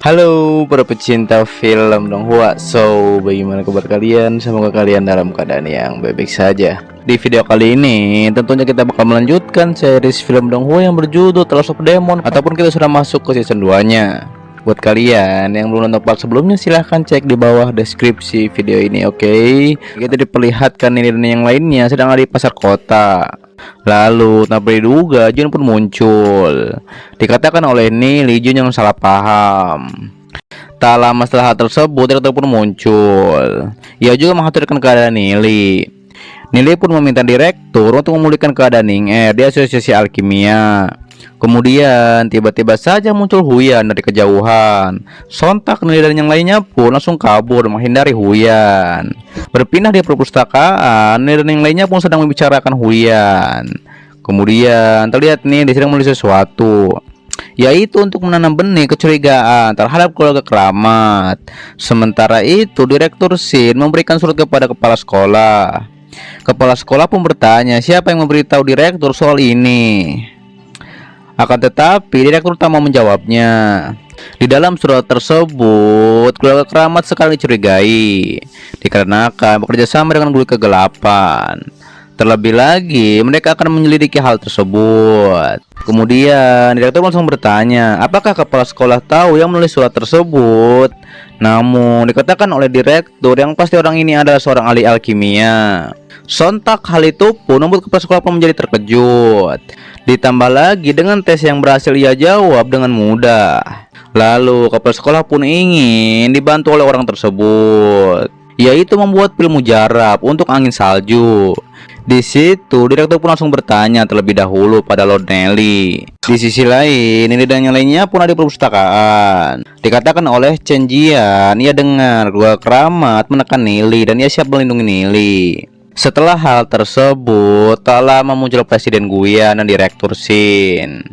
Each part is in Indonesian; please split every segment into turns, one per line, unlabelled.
Halo para pecinta film Donghua. Bagaimana kabar kalian? Semoga kalian dalam keadaan yang baik-baik saja. Di video kali ini tentunya kita bakal melanjutkan series film Donghua yang berjudul The Last of Demon, ataupun kita sudah masuk ke season 2-nya. Buat kalian yang belum nonton part sebelumnya, silahkan cek di bawah deskripsi video ini, oke? Kita diperlihatkan ini dan yang lainnya sedang ada di pasar kota. Lalu tanpa diduga Jun pun muncul. Dikatakan oleh Nili Jun yang salah paham. Tak lama setelah hal tersebut, direktur pun muncul. Ia juga menghaturkan keadaan Nili. Nili pun meminta direktur untuk memulihkan keadaan Ning Er di asosiasi alkimia. Kemudian tiba-tiba saja muncul Huyan dari kejauhan. Sontak Nili dan yang lainnya pun langsung kabur menghindari Huyan. Berpindah di perpustakaan, Nili dan yang lainnya pun sedang membicarakan Huyan. Kemudian terlihat Nili sedang menulis sesuatu, yaitu untuk menanam benih kecurigaan terhadap keluarga keramat. Sementara itu Direktur Shin memberikan surat kepada kepala sekolah. Kepala sekolah pun bertanya siapa yang memberitahu direktur soal ini. Akan tetapi direktur tak mau menjawabnya. Di dalam surat tersebut, keluarga keramat sekali dicurigai dikarenakan bekerja sama dengan guru kegelapan. Terlebih lagi, mereka akan menyelidiki hal tersebut. Kemudian direktur langsung bertanya, apakah kepala sekolah tahu yang menulis surat tersebut? Namun dikatakan oleh direktur yang pasti orang ini adalah seorang ahli alkimia. Sontak hal itu pun membuat kepala sekolah pun menjadi terkejut. Ditambah lagi dengan tes yang berhasil ia jawab dengan mudah. Lalu kepala sekolah pun ingin dibantu oleh orang tersebut, yaitu membuat pil mujarab untuk angin salju. Di situ direktur pun langsung bertanya terlebih dahulu pada Lord Nelly. Di sisi lain, ini dan yang lainnya pun ada di perpustakaan. Dikatakan oleh Chen Jian, ia dengar dua keramat menekan Nelly dan ia siap melindungi Nelly. Setelah hal tersebut, tak lama muncul Presiden Guyan dan Direktur Shin.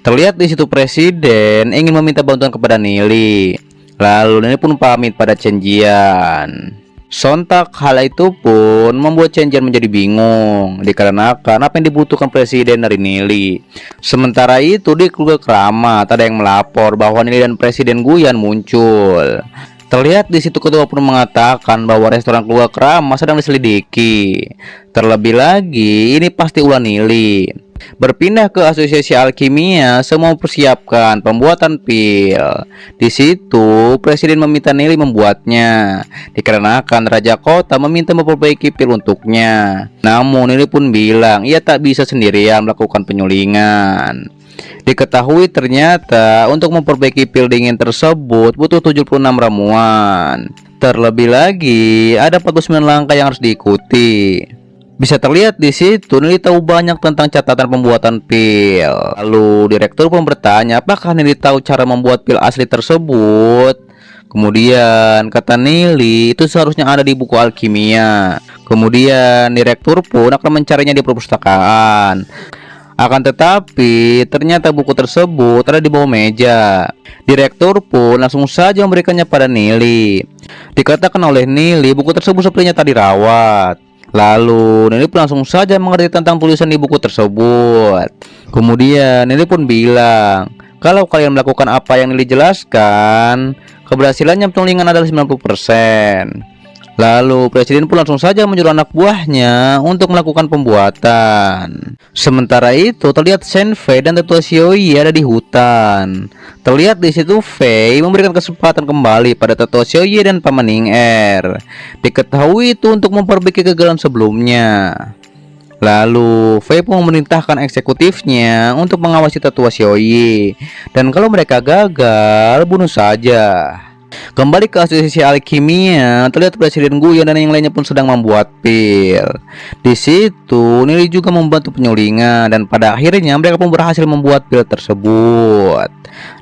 Terlihat di situ Presiden ingin meminta bantuan kepada Nelly. Lalu Nelly pun pamit pada Chen Jian. Sontak hal itu pun membuat Chen Jian menjadi bingung dikarenakan apa yang dibutuhkan Presiden dari Nelly. Sementara itu di keluarga keramat ada yang melapor bahwa Nelly dan Presiden Guyan muncul. Terlihat di situ ketua pun mengatakan bahwa restoran keluarga keramat sedang diselidiki. Terlebih lagi, ini pasti ulah Nili. Berpindah ke asosiasi alkimia, semua mempersiapkan pembuatan pil. Di situ, Presiden meminta Nili membuatnya, dikarenakan Raja Kota meminta memperbaiki pil untuknya. Namun Nili pun bilang ia tak bisa sendirian melakukan penyulingan. Diketahui ternyata untuk memperbaiki pil dingin tersebut butuh 76 ramuan. Terlebih lagi ada 49 langkah yang harus diikuti. Bisa terlihat di situ Nili tahu banyak tentang catatan pembuatan pil. Lalu direktur pun bertanya apakah Nili tahu cara membuat pil asli tersebut. Kemudian kata Nili itu seharusnya ada di buku alkimia. Kemudian direktur pun akan mencarinya di perpustakaan. Akan tetapi ternyata buku tersebut ada di bawah meja. Direktur pun langsung saja memberikannya pada Nili. Dikatakan oleh Nili buku tersebut sepertinya tak dirawat. Lalu Nili pun langsung saja mengerti tentang tulisan di buku tersebut. Kemudian Nili pun bilang, kalau kalian melakukan apa yang Nili jelaskan, keberhasilannya penyulingan adalah 90%. Lalu Presiden pun langsung saja menyuruh anak buahnya untuk melakukan pembuatan. Sementara itu terlihat Shen Fei dan Tetua Xiaoyi ada di hutan. Terlihat di situ Fei memberikan kesempatan kembali pada Tetua Xiaoyi dan Paman Ning Er. Diketahui itu untuk memperbaiki kegagalan sebelumnya. Lalu Fei pun memerintahkan eksekutifnya untuk mengawasi Tetua Xiaoyi. Dan kalau mereka gagal, bunuh saja. Kembali ke asosiasi alkimia, terlihat Presiden Guyan dan yang lainnya pun sedang membuat pil. Di situ Nili juga membantu penyulingan dan pada akhirnya mereka pun berhasil membuat pil tersebut.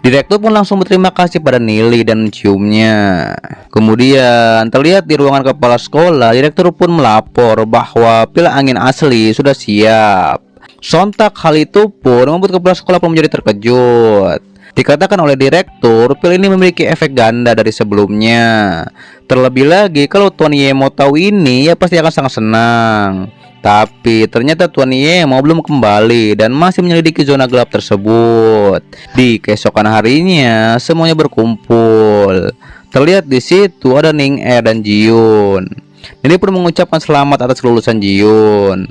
Direktur pun langsung berterima kasih pada Nili dan menciumnya. Kemudian terlihat di ruangan kepala sekolah, direktur pun melapor bahwa pil angin asli sudah siap. Sontak hal itu pun membuat kepala sekolah pun menjadi terkejut. Dikatakan oleh direktur, pil ini memiliki efek ganda dari sebelumnya. Terlebih lagi, kalau Tuan Yemo tahu ini, ya pasti akan sangat senang. Tapi ternyata Tuan Yemo belum kembali dan masih menyelidiki zona gelap tersebut. Di keesokan harinya semuanya berkumpul. Terlihat di situ ada Ning Er dan Jiun. Nili pun mengucapkan selamat atas kelulusan Jiun.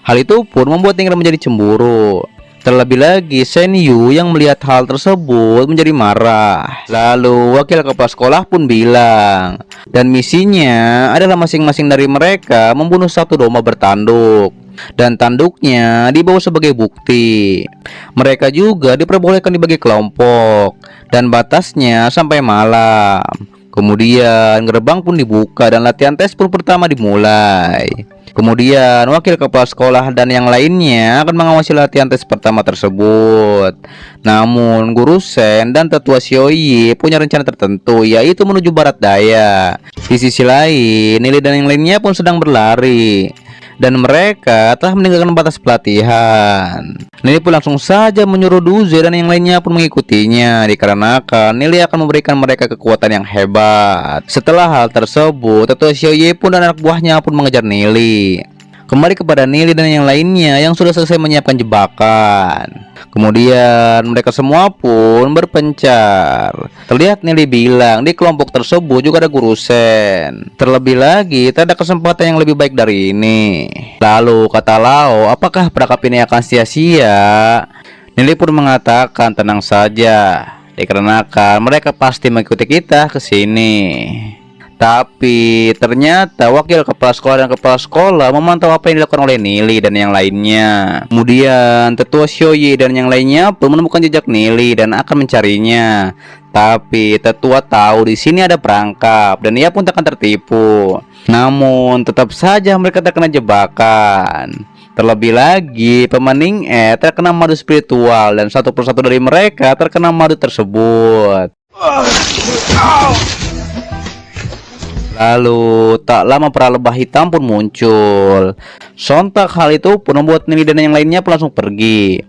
Hal itu pun membuat Ning Er menjadi cemburu. Terlebih lagi Shen Yu yang melihat hal tersebut menjadi marah. Lalu wakil kepala sekolah pun bilang, dan misinya adalah masing-masing dari mereka membunuh satu domba bertanduk, dan tanduknya dibawa sebagai bukti. Mereka juga diperbolehkan dibagi kelompok, dan batasnya sampai malam. Kemudian gerbang pun dibuka dan latihan tes pun pertama dimulai. Kemudian wakil kepala sekolah dan yang lainnya akan mengawasi latihan tes pertama tersebut. Namun guru Shen dan tetua Xiaoyi punya rencana tertentu, yaitu menuju barat daya. Di sisi lain, Nili dan yang lainnya pun sedang berlari, dan mereka telah meninggalkan batas pelatihan. Nili pun langsung saja menyuruh Duze dan yang lainnya pun mengikutinya, dikarenakan Nili akan memberikan mereka kekuatan yang hebat. Setelah hal tersebut, tetua Xiaoyi pun dan anak buahnya pun mengejar Nili. Kembali kepada Nili dan yang lainnya yang sudah selesai menyiapkan jebakan. Kemudian mereka semua pun berpencar. Terlihat Nili bilang di kelompok tersebut juga ada guru Shen. Terlebih lagi tak ada kesempatan yang lebih baik dari ini. Lalu kata Lao, apakah perangkap ini akan sia-sia? Nili pun mengatakan tenang saja, dikarenakan mereka pasti mengikuti kita ke sini. Tapi ternyata wakil kepala sekolah dan kepala sekolah memantau apa yang dilakukan oleh Nili dan yang lainnya. Kemudian tetua Xiaoyi dan yang lainnya pun menemukan jejak Nili dan akan mencarinya. Tapi tetua tahu di sini ada perangkap dan ia pun takkan tertipu. Namun tetap saja mereka terkena jebakan. Terlebih lagi pemaning terkena madu spiritual dan satu persatu dari mereka terkena madu tersebut. Lalu tak lama para lebah hitam pun muncul. Sontak hal itu pun membuat Nili dan yang lainnya pun langsung pergi.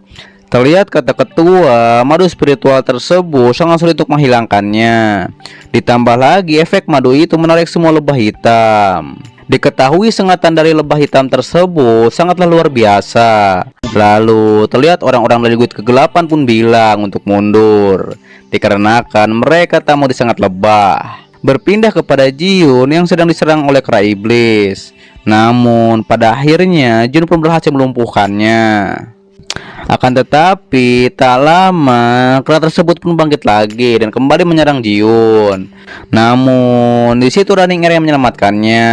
Terlihat kata ketua, madu spiritual tersebut sangat sulit untuk menghilangkannya. Ditambah lagi efek madu itu menarik semua lebah hitam. Diketahui sengatan dari lebah hitam tersebut sangatlah luar biasa. Lalu terlihat orang-orang dari Guild Kegelapan pun bilang untuk mundur, dikarenakan mereka tak mau disengat lebah. Berpindah kepada Jiun yang sedang diserang oleh kera iblis. Namun pada akhirnya Jiun pun berhasil melumpuhkannya. Akan tetapi tak lama kera tersebut pun bangkit lagi dan kembali menyerang Jiun. Namun di situ ada Ning Er yang menyelamatkannya.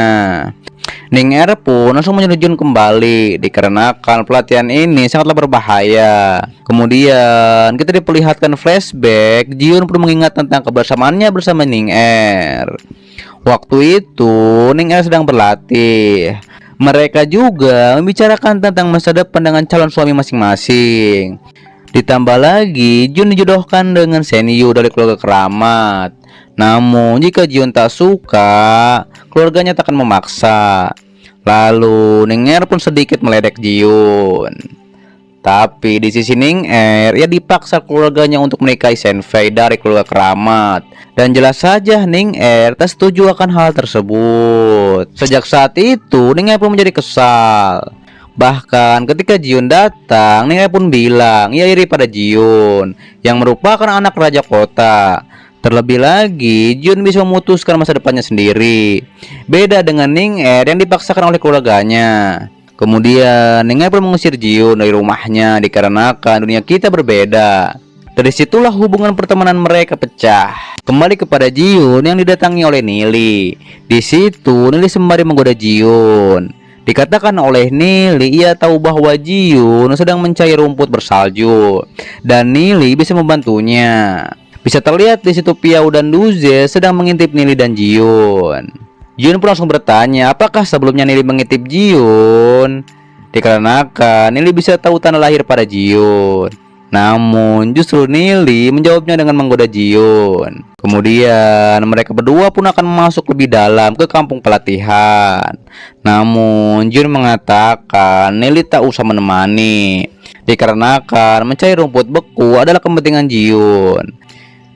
Ning Er pun langsung menyuruh Jiun kembali, dikarenakan pelatihan ini sangatlah berbahaya. Kemudian kita diperlihatkan flashback Jiun pun mengingat tentang kebersamaannya bersama Ning Er. Waktu itu Ning Er sedang berlatih. Mereka juga membicarakan tentang masa depan dengan calon suami masing-masing. Ditambah lagi Jiun dijodohkan dengan Shen Yu dari keluarga keramat. Namun jika Jiun tak suka, keluarganya tak akan memaksa. Lalu Ning Er pun sedikit meledek Jiun. Tapi di sisi Ning Er, ia dipaksa keluarganya untuk menikahi Shen Fei dari keluarga keramat. Dan jelas saja Ning Er tak setuju akan hal tersebut. Sejak saat itu Ning Er pun menjadi kesal. Bahkan ketika Jiun datang, Ning Er pun bilang ia iri pada Jiun yang merupakan anak raja kota. Terlebih lagi, Jiun bisa memutuskan masa depannya sendiri. Beda dengan Ning Er yang dipaksakan oleh keluarganya. Kemudian Ning Er pun mengusir Jiun dari rumahnya dikarenakan dunia kita berbeda. Dari situlah hubungan pertemanan mereka pecah. Kembali kepada Jiun yang didatangi oleh Nili. Di situ Nili sembari menggoda Jiun. Dikatakan oleh Nili ia tahu bahwa Jiun sedang mencari rumput bersalju dan Nili bisa membantunya. Bisa terlihat di situ Piao dan Duze sedang mengintip Nili dan Jiun. Jiun pun langsung bertanya apakah sebelumnya Nili mengintip Jiun, dikarenakan Nili bisa tahu tanda lahir pada Jiun. Namun justru Nili menjawabnya dengan menggoda Jiun. Kemudian mereka berdua pun akan masuk lebih dalam ke kampung pelatihan. Namun Jiun mengatakan Nili tak usah menemani, dikarenakan mencari rumput beku adalah kepentingan Jiun.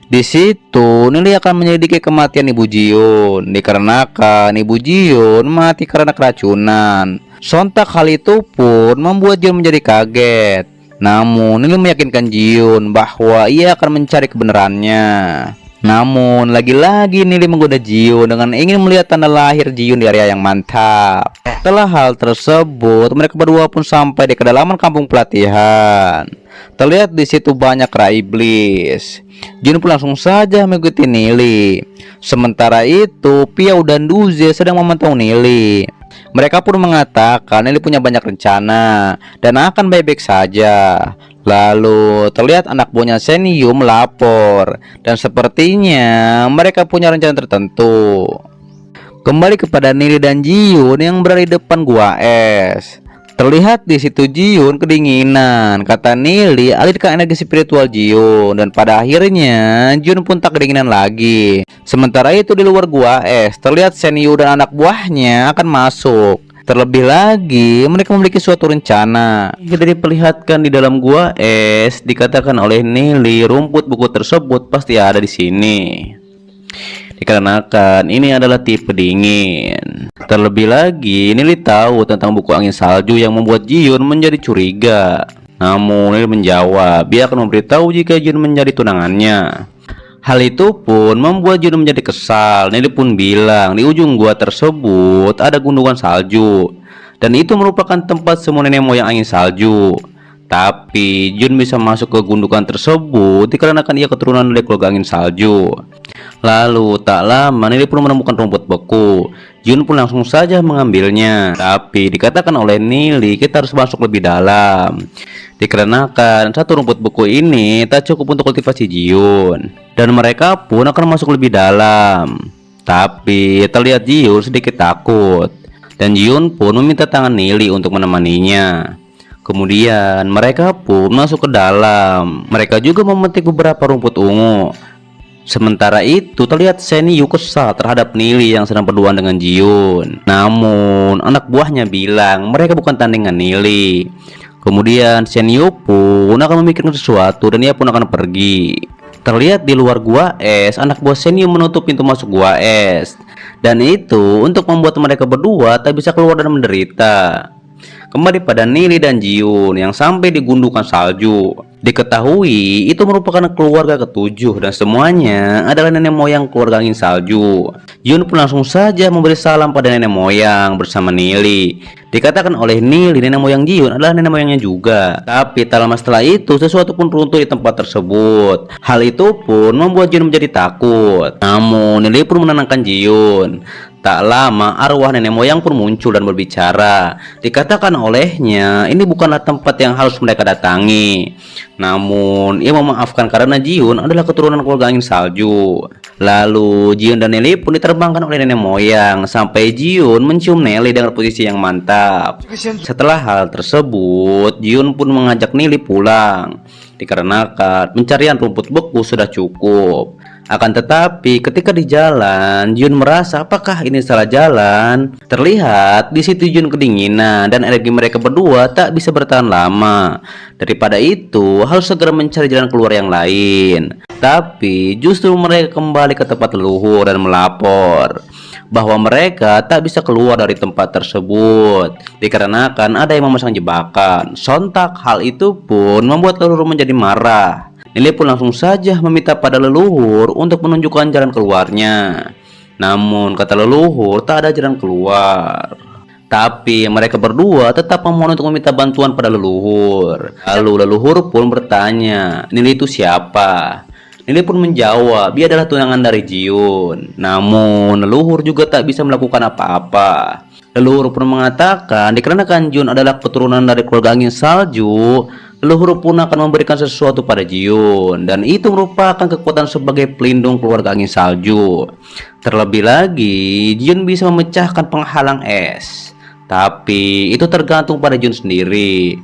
Di situ Nili akan menyelidiki kematian Ibu Jiun, dikarenakan Ibu Jiun mati karena keracunan. Sontak hal itu pun membuat Jiun menjadi kaget. Namun Nili meyakinkan Jiun bahwa ia akan mencari kebenarannya. Namun lagi-lagi Nili menggoda Jiun dengan ingin melihat tanda lahir Jiun di area yang mantap. Setelah hal tersebut, mereka berdua pun sampai di kedalaman kampung pelatihan. Terlihat di situ banyak kera iblis. Jiun pun langsung saja mengikuti Nili. Sementara itu, Piao dan Duze sedang memantau Nili. Mereka pun mengatakan Nili punya banyak rencana dan akan baik-baik saja. Lalu terlihat anak buahnya Senyu melapor dan sepertinya mereka punya rencana tertentu. Kembali kepada Nili dan Jiun yang berada di depan gua es. Terlihat di situ Jiun kedinginan. Kata Nili alirkan energi spiritual Jiun dan pada akhirnya Jiun pun tak kedinginan lagi. Sementara itu di luar gua es terlihat Senyu dan anak buahnya akan masuk. Terlebih lagi mereka memiliki suatu rencana. Kita diperlihatkan di dalam gua es, dikatakan oleh Nili rumput buku tersebut pasti ada di sini. Dikarenakan ini adalah tipe dingin. Terlebih lagi Nili tahu tentang buku angin salju yang membuat Jiun menjadi curiga. Namun Nili menjawab dia akan memberitahu jika Jiun menjadi tunangannya. Hal itu pun membuat Jiun menjadi kesal. Nili pun bilang di ujung gua tersebut ada gundukan salju dan itu merupakan tempat semua nenek moyang angin salju. Tapi Jiun bisa masuk ke gundukan tersebut dikarenakan ia keturunan dari keluarga angin salju. Lalu tak lama Nili pun menemukan rumput beku. Jiun pun langsung saja mengambilnya. Tapi dikatakan oleh Nili kita harus masuk lebih dalam. Dikarenakan satu rumput beku ini tak cukup untuk kultivasi Jiun. Dan mereka pun akan masuk lebih dalam. Tapi terlihat Jiun sedikit takut. Dan Jiun pun meminta tangan Nili untuk menemaninya. Kemudian mereka pun masuk ke dalam. Mereka juga memetik beberapa rumput ungu. Sementara itu terlihat Senyu kesal terhadap Nili yang sedang berduaan dengan Jiun. Namun anak buahnya bilang mereka bukan tandingan Nili. Kemudian Senyu pun akan memikirkan sesuatu dan ia pun akan pergi. Terlihat di luar gua es, anak buah Senyu menutup pintu masuk gua es. Dan itu untuk membuat mereka berdua tak bisa keluar dan menderita. Kembali pada Nili dan Jiun yang sampai di gundukan salju. Diketahui itu merupakan keluarga ketujuh dan semuanya adalah nenek moyang keluarga angin salju. Jiun pun langsung saja memberi salam pada nenek moyang bersama Nili. Dikatakan oleh Nili nenek moyang Jiun adalah nenek moyangnya juga. Tapi tak lama setelah itu sesuatu pun runtuh di tempat tersebut. Hal itu pun membuat Jiun menjadi takut. Namun Nili pun menenangkan Jiun. Tak lama arwah nenek moyang pun muncul dan berbicara. Dikatakan olehnya ini bukanlah tempat yang harus mereka datangi. Namun ia memaafkan karena Jiun adalah keturunan keluarga angin salju. Lalu Jiun dan Nili pun diterbangkan oleh nenek moyang sampai Jiun mencium Nili dengan posisi yang mantap. Setelah hal tersebut Jiun pun mengajak Nili pulang. Dikarenakan pencarian rumput beku sudah cukup. Akan tetapi ketika di jalan Jiun merasa apakah ini salah jalan. Terlihat di situ Jiun kedinginan dan energi mereka berdua tak bisa bertahan lama. Daripada itu harus segera mencari jalan keluar yang lain. Tapi justru mereka kembali ke tempat leluhur dan melapor bahwa mereka tak bisa keluar dari tempat tersebut dikarenakan ada yang memasang jebakan. Sontak hal itu pun membuat leluhur menjadi marah. Nili pun langsung saja meminta pada leluhur untuk menunjukkan jalan keluarnya. Namun kata leluhur tak ada jalan keluar. Tapi mereka berdua tetap memohon untuk meminta bantuan pada leluhur. Lalu leluhur pun bertanya, Nili itu siapa? Nili pun menjawab, dia adalah tunangan dari Jiun. Namun leluhur juga tak bisa melakukan apa-apa. Leluhur pun mengatakan dikarenakan Jiun adalah keturunan dari keluarga angin salju, leluhur pun akan memberikan sesuatu pada Jiun. Dan itu merupakan kekuatan sebagai pelindung keluarga angin salju. Terlebih lagi Jiun bisa memecahkan penghalang es. Tapi itu tergantung pada Jiun sendiri.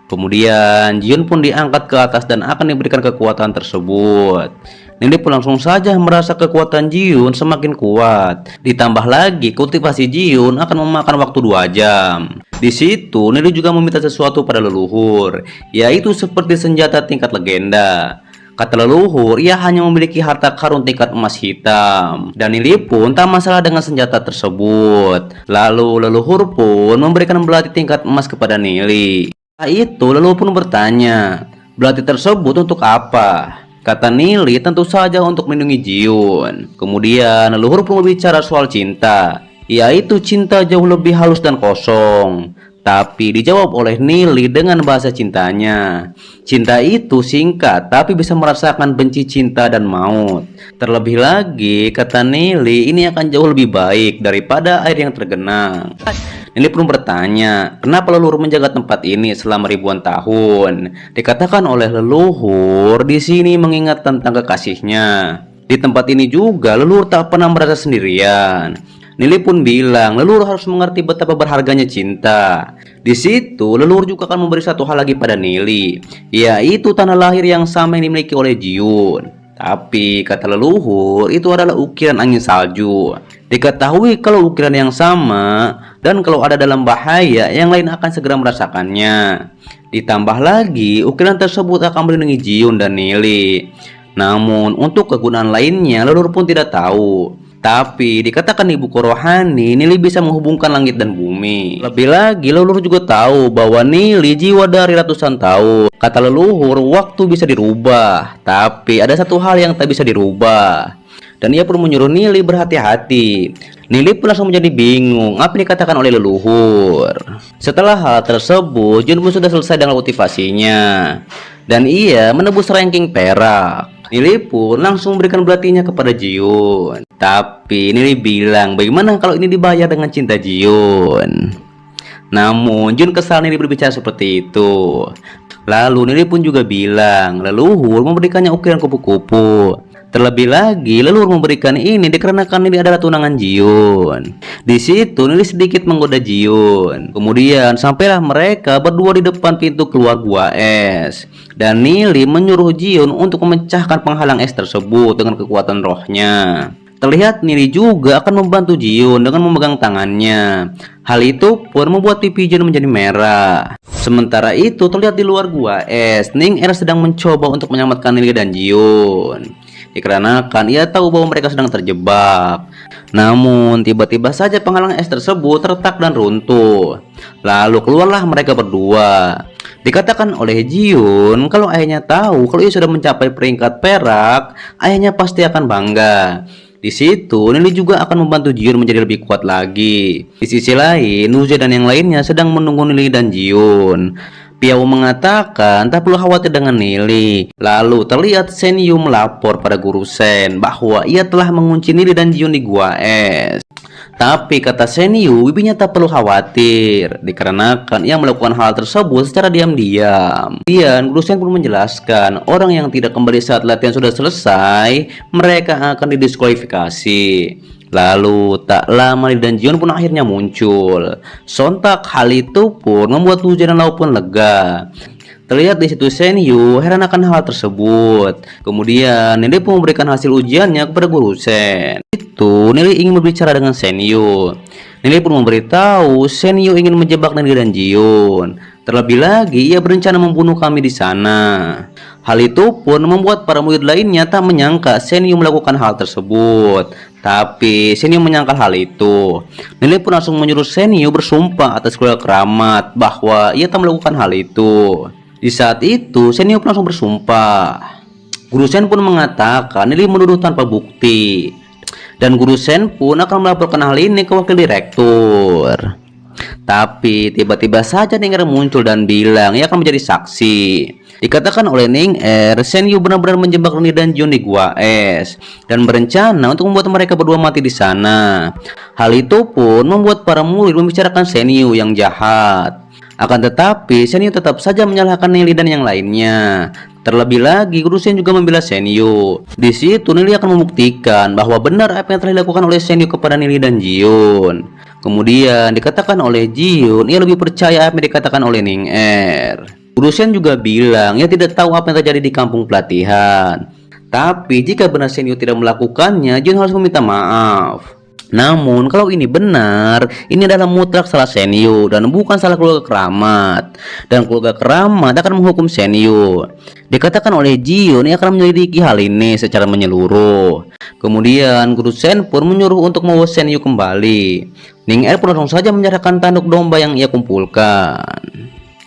Kemudian Jiun pun diangkat ke atas dan akan diberikan kekuatan tersebut. Nili pun langsung saja merasa kekuatan Jiun semakin kuat. Ditambah lagi kultivasi Jiun akan memakan waktu 2 jam. Di situ Nili juga meminta sesuatu pada leluhur, yaitu seperti senjata tingkat legenda. Kata leluhur, ia hanya memiliki harta karun tingkat emas hitam. Dan Nili pun tak masalah dengan senjata tersebut. Lalu leluhur pun memberikan belati tingkat emas kepada Nili. Setelah itu leluhur pun bertanya, belati tersebut untuk apa? Kata Nili, tentu saja untuk melindungi Jiun. Kemudian leluhur pun berbicara soal cinta, yaitu cinta jauh lebih halus dan kosong. Tapi dijawab oleh Nili dengan bahasa cintanya. Cinta itu singkat, tapi bisa merasakan benci, cinta, dan maut. Terlebih lagi, kata Nili, ini akan jauh lebih baik daripada air yang tergenang. Nili pun bertanya, kenapa leluhur menjaga tempat ini selama ribuan tahun? Dikatakan oleh leluhur, di sini mengingat tentang kekasihnya. Di tempat ini juga, leluhur tak pernah merasa sendirian. Nili pun bilang, leluhur harus mengerti betapa berharganya cinta. Di situ, leluhur juga akan memberi satu hal lagi pada Nili, yaitu tanah lahir yang sama yang dimiliki oleh Jiun. Tapi, kata leluhur, itu adalah ukiran angin salju. Diketahui kalau ukiran yang sama, dan kalau ada dalam bahaya, yang lain akan segera merasakannya. Ditambah lagi, ukiran tersebut akan melindungi Jiun dan Nili. Namun, untuk kegunaan lainnya, leluhur pun tidak tahu. Tapi dikatakan di buku rohani, Nili bisa menghubungkan langit dan bumi. Lebih lagi, leluhur juga tahu bahwa Nili jiwa dari ratusan tahun. Kata leluhur, waktu bisa dirubah, tapi ada satu hal yang tak bisa dirubah. Dan ia pun menyuruh Nili berhati-hati. Nili pun langsung menjadi bingung apa yang dikatakan oleh leluhur. Setelah hal tersebut, Jun pun sudah selesai dengan motivasinya, dan ia menebus ranking perak. Nili pun langsung memberikan belatinya kepada Jiun. Tapi Nili bilang, bagaimana kalau ini dibayar dengan cinta Jiun? Namun Jun kesal Nili berbicara seperti itu. Lalu Nili pun juga bilang, leluhur memberikannya ukiran kupu-kupu. Terlebih lagi, leluhur memberikan ini dikarenakan Nili adalah tunangan Jiun. Di situ Nili sedikit menggoda Jiun. Kemudian sampailah mereka berdua di depan pintu keluar gua es. Dan Nili menyuruh Jiun untuk memecahkan penghalang es tersebut dengan kekuatan rohnya. Terlihat Nili juga akan membantu Jiun dengan memegang tangannya. Hal itu pun membuat pipi Jiun menjadi merah. Sementara itu terlihat di luar gua es, Ning Er sedang mencoba untuk menyelamatkan Nili dan Jiun. Dikarenakan ia tahu bahwa mereka sedang terjebak. Namun tiba-tiba saja penghalang es tersebut retak dan runtuh. Lalu keluarlah mereka berdua. Dikatakan oleh Jiun kalau ayahnya tahu kalau ia sudah mencapai peringkat perak, ayahnya pasti akan bangga. Di situ Nili juga akan membantu Jiun menjadi lebih kuat lagi. Di sisi lain, Nuze dan yang lainnya sedang menunggu Nili dan Jiun. Piao mengatakan tak perlu khawatir dengan Nili. Lalu terlihat Shen Yu melapor pada Guru Shen bahwa ia telah mengunci Nili dan Jiun di gua es. Tapi kata Shen Yu, bibinya tak perlu khawatir dikarenakan ia melakukan hal tersebut secara diam-diam. Kemudian Guru Shen pun menjelaskan, orang yang tidak kembali saat latihan sudah selesai, mereka akan didiskualifikasi. Lalu tak lama Nili dan Jiun pun akhirnya muncul. Sontak hal itu pun membuat Nuze dan Lau pun lega. Terlihat di situ Shen Yu heran akan hal tersebut. Kemudian Nili pun memberikan hasil ujiannya kepada Guru Shen. Itu Nili ingin berbicara dengan Shen Yu. Nili pun memberitahu Shen Yu ingin menjebak Nili dan Jiun. Terlebih lagi ia berencana membunuh kami di sana. Hal itu pun membuat para murid lainnya tak menyangka Shen Yu melakukan hal tersebut. Tapi Shen Yu menyangkal hal itu. Nili pun langsung menyuruh Shen Yu bersumpah atas keluarga keramat bahwa ia tak melakukan hal itu. Di saat itu Shen Yu pun langsung bersumpah. Guru Shen pun mengatakan Nili menuduh tanpa bukti. Dan Guru Shen pun akan melaporkan hal ini ke wakil direktur. Tapi tiba-tiba saja Ning Er muncul dan bilang ia akan menjadi saksi. Dikatakan oleh Ning Er, Shen Yu benar-benar menjebak Nili dan Jiun di gua es dan berencana untuk membuat mereka berdua mati di sana. Hal itu pun membuat para murid membicarakan Shen Yu yang jahat. Akan tetapi Shen Yu tetap saja menyalahkan Nili dan yang lainnya. Terlebih lagi Guru Shen juga membela Shen Yu. Di situ Nili akan membuktikan bahwa benar apa yang telah dilakukan oleh Shen Yu kepada Nili dan Jiun. Kemudian dikatakan oleh Jiun ia lebih percaya apa yang dikatakan oleh Ning Er. Guru Shen juga bilang ia tidak tahu apa yang terjadi di kampung pelatihan. Tapi jika benar Shen Yu tidak melakukannya, Jiun harus meminta maaf. Namun kalau ini benar, ini adalah mutlak salah Senyu dan bukan salah keluarga keramat. Dan keluarga keramat akan menghukum Senyu. Dikatakan oleh Jiun ia akan menyelidiki hal ini secara menyeluruh. Kemudian guru Sen pun menyuruh untuk membawa Senyu kembali. Ning Er pun langsung saja menyerahkan tanduk domba yang ia kumpulkan.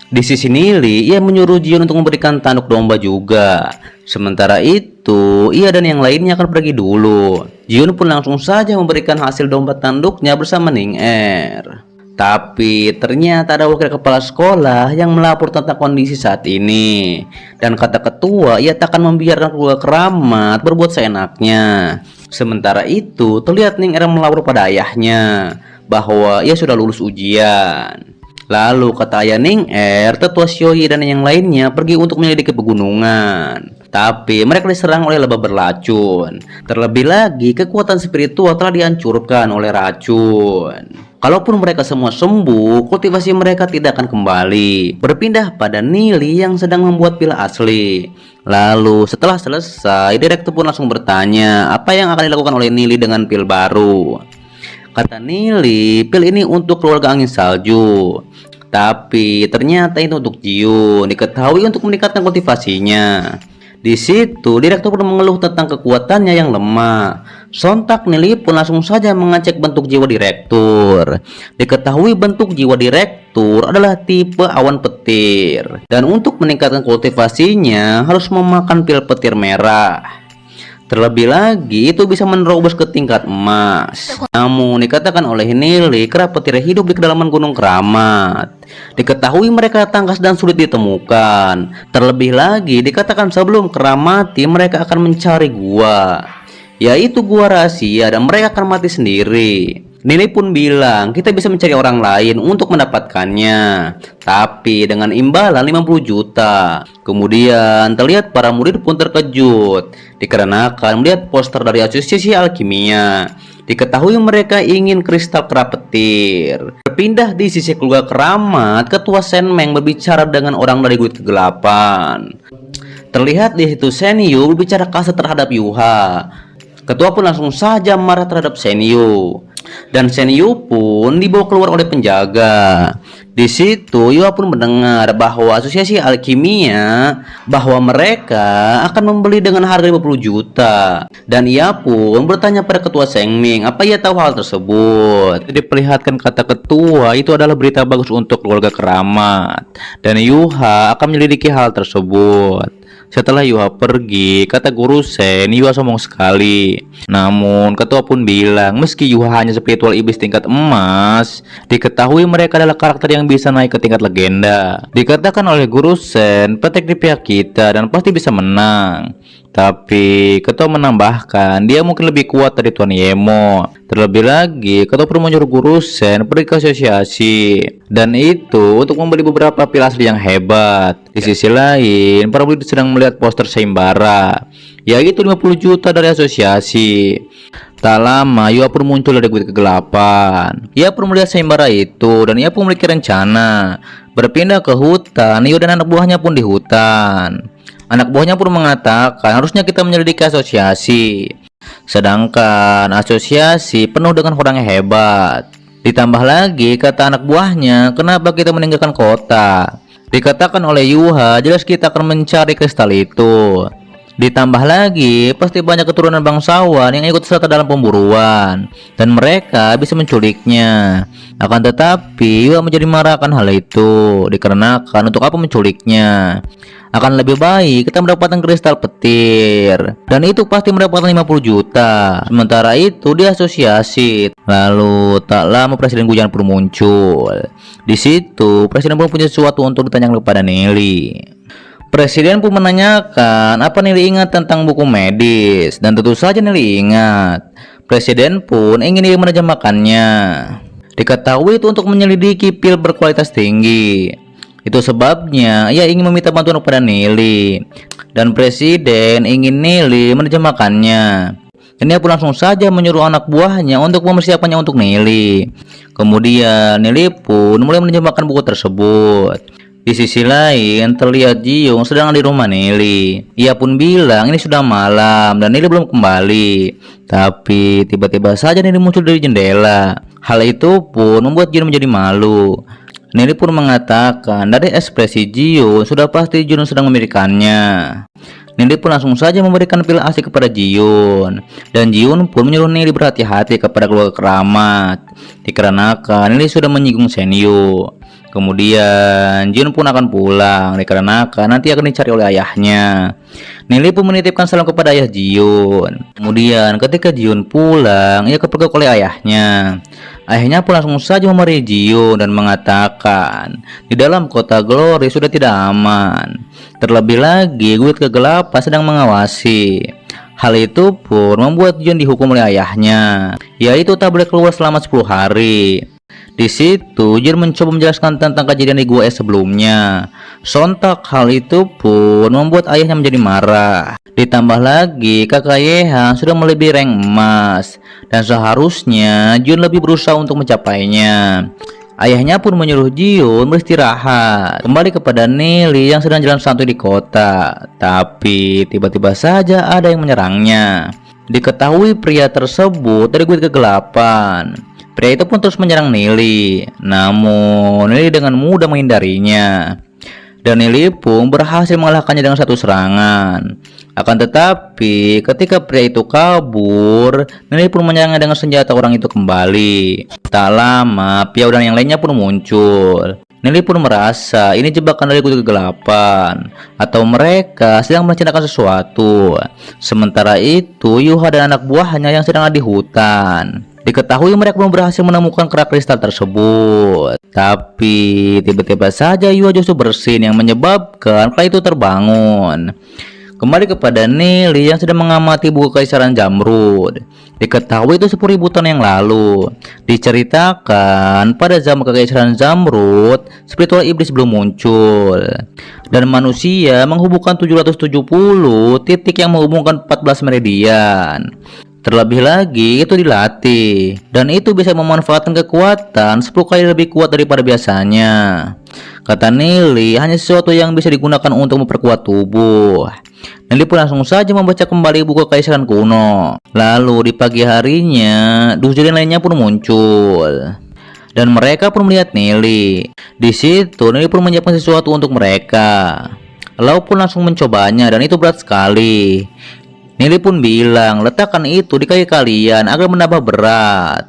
Di sisi Nili, ia menyuruh Jiun untuk memberikan tanduk domba juga. Sementara itu, ia dan yang lainnya akan pergi dulu. Jiun pun langsung saja memberikan hasil domba tanduknya bersama Ning Er. Tapi ternyata ada wakil kepala sekolah yang melapor tentang kondisi saat ini. Dan kata ketua, ia tak akan membiarkan keluarga keramat berbuat seenaknya. Sementara itu, terlihat Ning Er melapor pada ayahnya bahwa ia sudah lulus ujian. Lalu kata ayah Ning Er, tetua Xiaoyi dan yang lainnya pergi untuk menyelidiki pegunungan. Tapi mereka diserang oleh lebah beracun. Terlebih lagi, kekuatan spiritual telah dihancurkan oleh racun. Kalaupun mereka semua sembuh, kultivasi mereka tidak akan kembali. Berpindah pada Nili yang sedang membuat pil asli. Lalu setelah selesai, direktur pun langsung bertanya apa yang akan dilakukan oleh Nili dengan pil baru. Kata Nili, pil ini untuk keluarga angin salju. Tapi ternyata itu untuk Jiun, diketahui untuk meningkatkan kultivasinya. Di situ, direktur pun mengeluh tentang kekuatannya yang lemah. Sontak Nili pun langsung saja mengecek bentuk jiwa direktur. Diketahui bentuk jiwa direktur adalah tipe awan petir. Dan untuk meningkatkan kultivasinya harus memakan pil petir merah. Terlebih lagi, itu bisa menerobos ke tingkat emas. Namun dikatakan oleh Nili, kera petir hidup di kedalaman gunung keramat. Diketahui mereka tangkas dan sulit ditemukan. Terlebih lagi, dikatakan sebelum kera mati, mereka akan mencari gua, yaitu gua rahasia, dan mereka akan mati sendiri. Nili pun bilang kita bisa mencari orang lain untuk mendapatkannya, tapi dengan imbalan 50 juta. Kemudian terlihat para murid pun terkejut dikarenakan melihat poster dari asosiasi alkimia. Diketahui mereka ingin kristal kera petir. Berpindah di sisi keluarga keramat, ketua Senmeng berbicara dengan orang dari Guild Kegelapan. Terlihat di situ Senyu berbicara kasar terhadap Yuha. Ketua pun langsung saja marah terhadap Senyu. Dan Senyu pun dibawa keluar oleh penjaga. Di situ Yuha pun mendengar bahwa asosiasi alkimia bahwa mereka akan membeli dengan harga 50 juta. Dan ia pun bertanya pada ketua Sengming apa ia tahu hal tersebut. Diperlihatkan kata ketua itu adalah berita bagus untuk keluarga keramat. Dan Yuha akan menyelidiki hal tersebut. Setelah Yuha pergi, kata guru Sen, Yuha sombong sekali. Namun ketua pun bilang meski Yuha hanya spiritual iblis tingkat emas, diketahui mereka adalah karakter yang bisa naik ke tingkat legenda. Dikatakan oleh guru Sen, petek di pihak kita dan pasti bisa menang. Tapi ketua menambahkan dia mungkin lebih kuat dari Tuan Yemo. Terlebih lagi, ketua pun menyuruh guru Sen pergi ke asosiasi, dan itu untuk membeli beberapa pil asli yang hebat. Di sisi lain, para murid sedang melihat poster Seimbara, yaitu 50 juta dari asosiasi. Tak lama, Yuha pun muncul dari Guild Kegelapan. Ia pun melihat Seimbara itu, dan ia pun memiliki rencana berpindah ke hutan. Yuha dan anak buahnya pun di hutan. Anak buahnya pun mengatakan harusnya kita menyelidiki asosiasi. Sedangkan asosiasi penuh dengan orang yang hebat. Ditambah lagi kata anak buahnya, kenapa kita meninggalkan kota? Dikatakan oleh Yuha, jelas kita akan mencari kristal itu. Ditambah lagi, pasti banyak keturunan bangsawan yang ikut serta dalam pemburuan, dan mereka bisa menculiknya. Akan tetapi, Yuha menjadi marah akan hal itu, dikarenakan untuk apa menculiknya? Akan lebih baik kita mendapatkan kristal petir, dan itu pasti mendapatkan 50 juta. Sementara itu di asosiasi. Lalu tak lama Presiden Gujan pun muncul. Di situ Presiden pun punya sesuatu untuk ditanyakan kepada Nili. Presiden pun menanyakan apa Nili ingat tentang buku medis, dan tentu saja Nili ingat. Presiden pun ingin dia menerjemahkannya. Diketahui itu untuk menyelidiki pil berkualitas tinggi. Itu sebabnya ia ingin meminta bantuan kepada Nili, dan Presiden ingin Nili menerjemahkannya. Dan ia pun langsung saja menyuruh anak buahnya untuk mempersiapkannya untuk Nili. Kemudian Nili pun mulai menerjemahkan buku tersebut. Di sisi lain, terlihat Jiung sedang di rumah Nelly. Ia pun bilang ini sudah malam dan Nelly belum kembali. Tapi tiba-tiba saja Nelly muncul dari jendela. Hal itu pun membuat Jiung menjadi malu. Nelly pun mengatakan dari ekspresi Jiung sudah pasti Jiung sedang memikirkannya. Nelly pun langsung saja memberikan pil ASI kepada Jiun. Dan Jiun pun menyuruh Nelly berhati-hati kepada keluarga keramat, dikarenakan Nelly sudah menyinggung Senyu. Kemudian Jiun pun akan pulang dikarenakan nanti akan dicari oleh ayahnya. Nelly pun menitipkan salam kepada ayah Jiun. Kemudian ketika Jiun pulang, ia kepergok oleh ayahnya. Ayahnya pun langsung saja memarahi Jiun dan mengatakan di dalam kota Glory sudah tidak aman. Terlebih lagi gulit kegelapan sedang mengawasi. Hal itu pun membuat Jiun dihukum oleh ayahnya, yaitu tak boleh keluar selama 10 hari. Di situ Jiun mencoba menjelaskan tentang kejadian di gua es sebelumnya. Sontak hal itu pun membuat ayahnya menjadi marah. Ditambah lagi kakak Yehan sudah melebihi rank emas dan seharusnya Jiun lebih berusaha untuk mencapainya. Ayahnya pun menyuruh Jiun beristirahat, kembali kepada Nelly yang sedang jalan santai di kota. Tapi tiba-tiba saja ada yang menyerangnya. Diketahui pria tersebut dari gulit kegelapan. Pria itu pun terus menyerang Nelly, namun Nelly dengan mudah menghindarinya. Dan Nelly pun berhasil mengalahkannya dengan satu serangan. Akan tetapi ketika pria itu kabur, Nelly pun menyerangnya dengan senjata orang itu kembali. Tak lama pria dan yang lainnya pun muncul. Nelly pun merasa ini jebakan dari gulit kegelapan, atau mereka sedang merencanakan sesuatu. Sementara itu Yuha dan anak buahnya yang sedang ada di hutan. Diketahui mereka belum berhasil menemukan kerak kristal tersebut. Tapi tiba-tiba saja Yuha justru bersin yang menyebabkan kerak itu terbangun. Kembali kepada Nelly yang sedang mengamati buku Kekaisaran Zamrud. Diketahui itu 10.000 tahun yang lalu. Diceritakan pada zaman Kekaisaran Zamrud, spiritual iblis belum muncul. Dan manusia menghubungkan 770 titik yang menghubungkan 14 meridian. Terlebih lagi itu dilatih, dan itu bisa memanfaatkan kekuatan 10 kali lebih kuat daripada biasanya. Kata Nelly, hanya sesuatu yang bisa digunakan untuk memperkuat tubuh. Nelly pun langsung saja membaca kembali buku Kekaisaran kuno. Lalu di pagi harinya, Duzilin lainnya pun muncul. Dan mereka pun melihat Nelly. Di situ Nelly pun menyiapkan sesuatu untuk mereka. Lalu pun langsung mencobanya dan itu berat sekali. Nelly pun bilang, letakkan itu di kaki kalian agar menambah berat.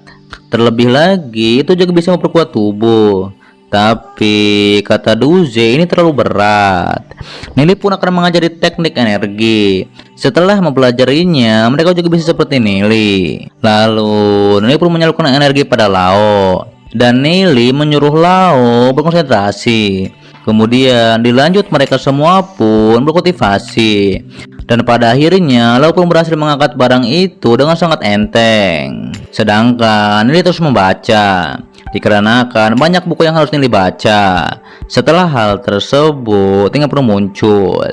Terlebih lagi, itu juga bisa memperkuat tubuh. Tapi, kata Duze, ini terlalu berat. Nelly pun akan mengajari teknik energi. Setelah mempelajarinya, mereka juga bisa seperti Nelly. Lalu, Nelly pun menyalurkan energi pada Lao. Dan Nelly menyuruh Lao berkonsentrasi. Kemudian dilanjut mereka semua pun berkultivasi. Dan pada akhirnya Lao pun berhasil mengangkat barang itu dengan sangat enteng. Sedangkan Nelly terus membaca, dikarenakan banyak buku yang harus Nelly baca. Setelah hal tersebut Ning pun muncul.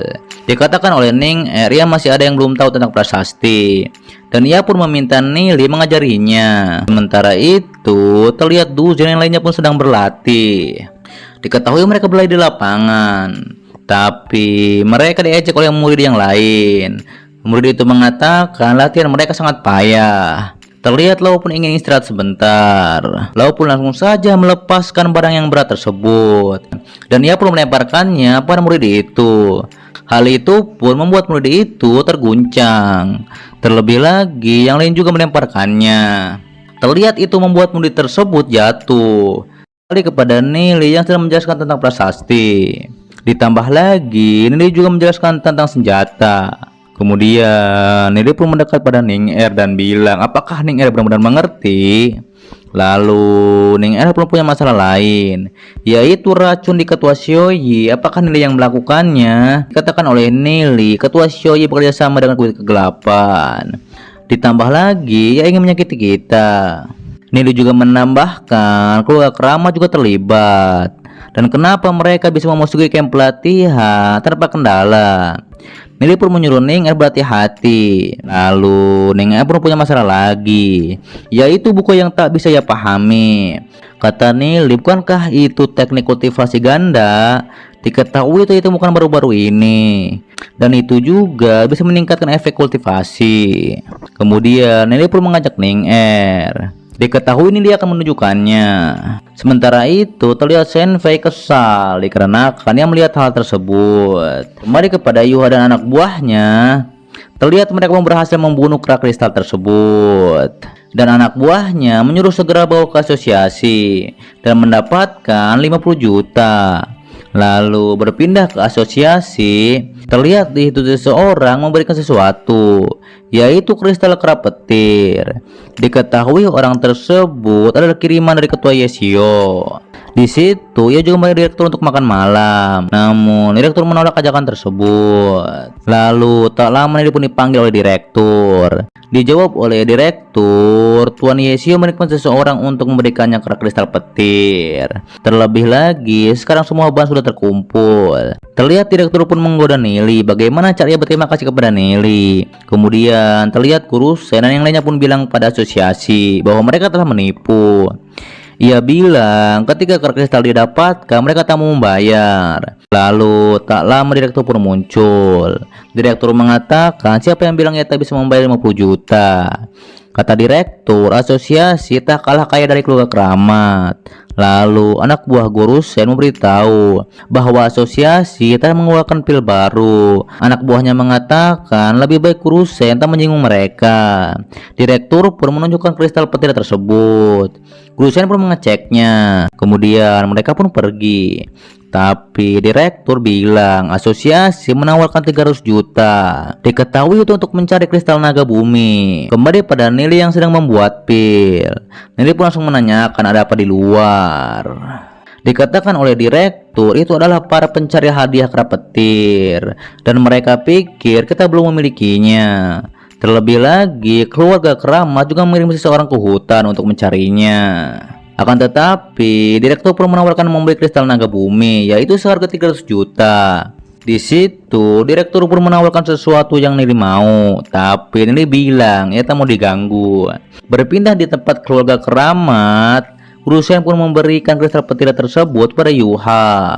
Dikatakan oleh Ning ia masih ada yang belum tahu tentang prasasti, dan ia pun meminta Nelly mengajarinya. Sementara itu terlihat Duzi dan yang lainnya pun sedang berlatih. Diketahui mereka berlari di lapangan, tapi mereka diejek oleh murid yang lain. Murid itu mengatakan latihan mereka sangat payah. Terlihat Lao pun ingin istirahat sebentar. Lao pun langsung saja melepaskan barang yang berat tersebut, dan ia pun melemparkannya pada murid itu. Hal itu pun membuat murid itu terguncang. Terlebih lagi yang lain juga melemparkannya. Terlihat itu membuat murid tersebut jatuh. Kembali kepada Nelly yang sedang menjelaskan tentang prasasti. Ditambah lagi Nelly juga menjelaskan tentang senjata. Kemudian Nelly pun mendekat pada Ning dan bilang apakah Ning benar-benar mengerti. Lalu Ning pun punya masalah lain, yaitu racun di ketua Xiaoyi. Apakah Nelly yang melakukannya? Dikatakan oleh Nelly ketua Xiaoyi bekerja sama dengan kulit kegelapan. Ditambah lagi ia ingin menyakiti kita. Nelly juga menambahkan keluarga keramat juga terlibat. Dan kenapa mereka bisa memasuki camp pelatihan tanpa kendala? Nelly pun menyuruh Ning berhati-hati. Lalu Ning pun punya masalah lagi, yaitu buku yang tak bisa ia pahami. Kata Nelly, bukankah itu teknik kultivasi ganda? Diketahui itu bukan baru-baru ini, dan itu juga bisa meningkatkan efek kultivasi. Kemudian Nelly pun mengajak Ning Er. Diketahui ini dia akan menunjukkannya. Sementara itu terlihat Shenfei kesal dikarenakan dia melihat hal tersebut. Kembali kepada Yuha dan anak buahnya, terlihat mereka berhasil membunuh kera kristal tersebut. Dan anak buahnya menyuruh segera bawa ke asosiasi dan mendapatkan 50 juta. Lalu berpindah ke asosiasi, terlihat di situ seseorang memberikan sesuatu, yaitu kristal kera petir. Diketahui orang tersebut adalah kiriman dari ketua Yesio. Di situ ia juga membayar direktur untuk makan malam, namun direktur menolak ajakan tersebut. Lalu tak lama dia pun dipanggil oleh direktur. Dijawab oleh direktur, Tuan Yesio menikmati seseorang untuk memberikannya kera kristal petir. Terlebih lagi, sekarang semua bahan sudah terkumpul. Terlihat direktur pun menggoda Nelly bagaimana caranya berterima kasih kepada Nelly. Kemudian terlihat Kurusen dan yang lainnya pun bilang pada asosiasi bahwa mereka telah menipu. Ia bilang ketika kera kristal didapatkan mereka tak mau membayar. Lalu tak lama direktur pun muncul. Direktur mengatakan siapa yang bilang ia tak bisa membayar 50 juta. Kata direktur, asosiasi tak kalah kaya dari keluarga keramat. Lalu anak buah Gorusen memberitahu bahwa asosiasi telah mengeluarkan pil baru. Anak buahnya mengatakan lebih baik Gorusen tak menyinggung mereka. Direktur pun menunjukkan kristal petir tersebut. Gorusen pun mengeceknya. Kemudian mereka pun pergi. Tapi direktur bilang asosiasi menawarkan 300 juta. Diketahui itu untuk mencari kristal naga bumi. Kembali pada Nelly yang sedang membuat pil. Nelly pun langsung menanyakan ada apa di luar. Dikatakan oleh direktur itu adalah para pencari hadiah kera petir, dan mereka pikir kita belum memilikinya. Terlebih lagi keluarga keramat juga mengirim seseorang ke hutan untuk mencarinya. Akan tetapi, direktur pun menawarkan membeli kristal naga bumi, yaitu seharga 300 juta. Di situ, direktur pun menawarkan sesuatu yang Nelly mau, tapi Nelly bilang ia tak mau diganggu. Berpindah di tempat keluarga keramat, Gurusen pun memberikan kristal petir tersebut pada Yuha.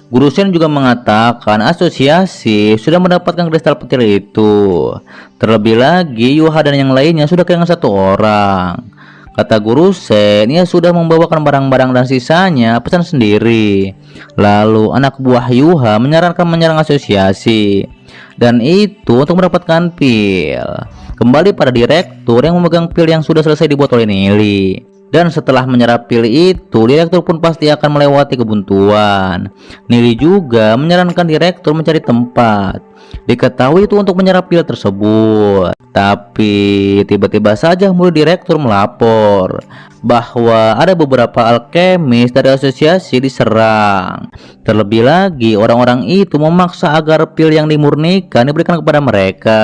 Gurusen juga mengatakan asosiasi sudah mendapatkan kristal petir itu. Terlebih lagi, Yuha dan yang lainnya sudah kehilangan satu orang. Kata Gurusen, ia sudah membawakan barang-barang dan sisanya pesan sendiri. Lalu anak buah Yuha menyarankan menyerang asosiasi, dan itu untuk mendapatkan pil. Kembali pada direktur yang memegang pil yang sudah selesai dibuat oleh Nelly. Dan setelah menyerap pil itu, direktur pun pasti akan melewati kebuntuan. Nelly juga menyarankan direktur mencari tempat. Diketahui itu untuk menyerap pil tersebut. Tapi tiba-tiba saja mulut direktur melapor bahwa ada beberapa alkemis dari asosiasi diserang. Terlebih lagi orang-orang itu memaksa agar pil yang dimurnikan diberikan kepada mereka.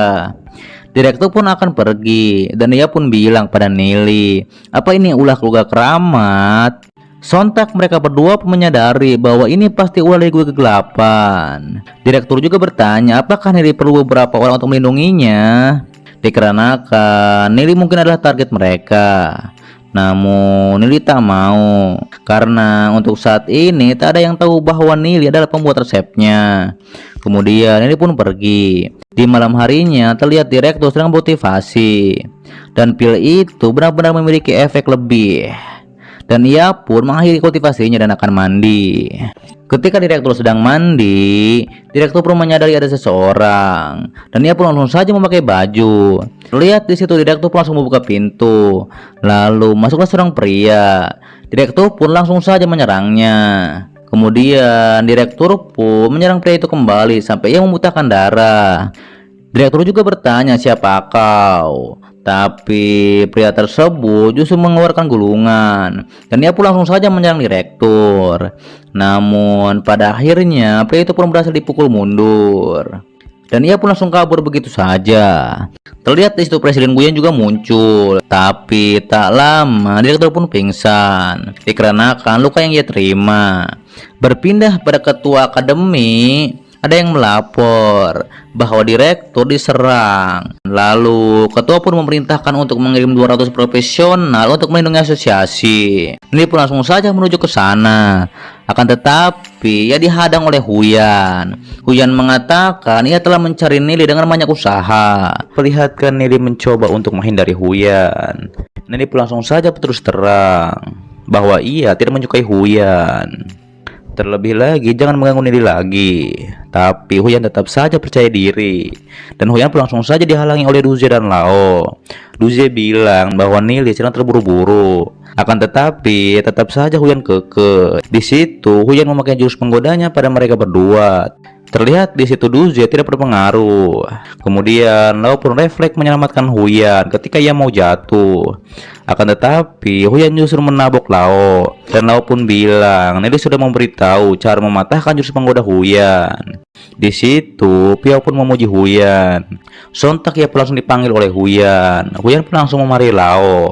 Direktur pun akan pergi dan dia pun bilang pada Nelly, apa ini ulah keluarga keramat? Sontak mereka berdua pun menyadari bahwa ini pasti ulah dari keluarga kegelapan. Direktur juga bertanya apakah Nelly perlu beberapa orang untuk melindunginya, dikarenakan Nelly mungkin adalah target mereka. Namun Nelly tak mau, karena untuk saat ini tak ada yang tahu bahwa Nelly adalah pembuat resepnya. Kemudian Nelly pun pergi. Di malam harinya terlihat direktur sedang motivasi, dan pil itu benar-benar memiliki efek lebih. Dan ia pun mengakhiri kultivasinya dan akan mandi. Ketika direktur sedang mandi, direktur pun menyadari ada seseorang, dan ia pun langsung saja memakai baju. Lihat di situ direktur pun langsung membuka pintu. Lalu masuklah seorang pria. Direktur pun langsung saja menyerangnya. Kemudian direktur pun menyerang pria itu kembali sampai ia memuntahkan darah. Direktur juga bertanya siapa kau. Tapi pria tersebut justru mengeluarkan gulungan, dan ia pun langsung saja menyerang direktur. Namun pada akhirnya pria itu pun berhasil dipukul mundur, dan ia pun langsung kabur begitu saja. Terlihat di situ Presiden Guyan juga muncul, tapi tak lama direktur pun pingsan dikarenakan luka yang ia terima. Berpindah pada ketua akademi, ada yang melapor bahwa direktur diserang. Lalu ketua pun memerintahkan untuk mengirim 200 profesional untuk melindungi asosiasi. Ini pun langsung saja menuju ke sana. Akan tetapi ia dihadang oleh Huyan. Huyan mengatakan ia telah mencari Nili dengan banyak usaha. Perlihatkan Nili mencoba untuk menghindari Huyan. Nili pun langsung saja terus terang bahwa ia tidak menyukai Huyan. Terlebih lagi jangan mengganggu Nili lagi. Tapi Huyan tetap saja percaya diri. Dan Huyan pun langsung saja dihalangi oleh Duze dan Lao. Duze bilang bahwa Nili sedang terburu-buru. Akan tetapi tetap saja Huyan kekeh. Di situ Huyan memakai jurus penggodanya pada mereka berdua. Terlihat di situ Duze tidak berpengaruh. Kemudian Lao pun refleks menyelamatkan Huyan ketika ia mau jatuh. Akan tetapi Huyan justru menabok Lao. Dan Lao pun bilang Nili sudah memberitahu cara mematahkan jurus penggoda Huyan. Di situ Piao pun memuji Huyan. Sontak ia pun langsung dipanggil oleh Huyan. Huyan pun langsung memarahi Lao.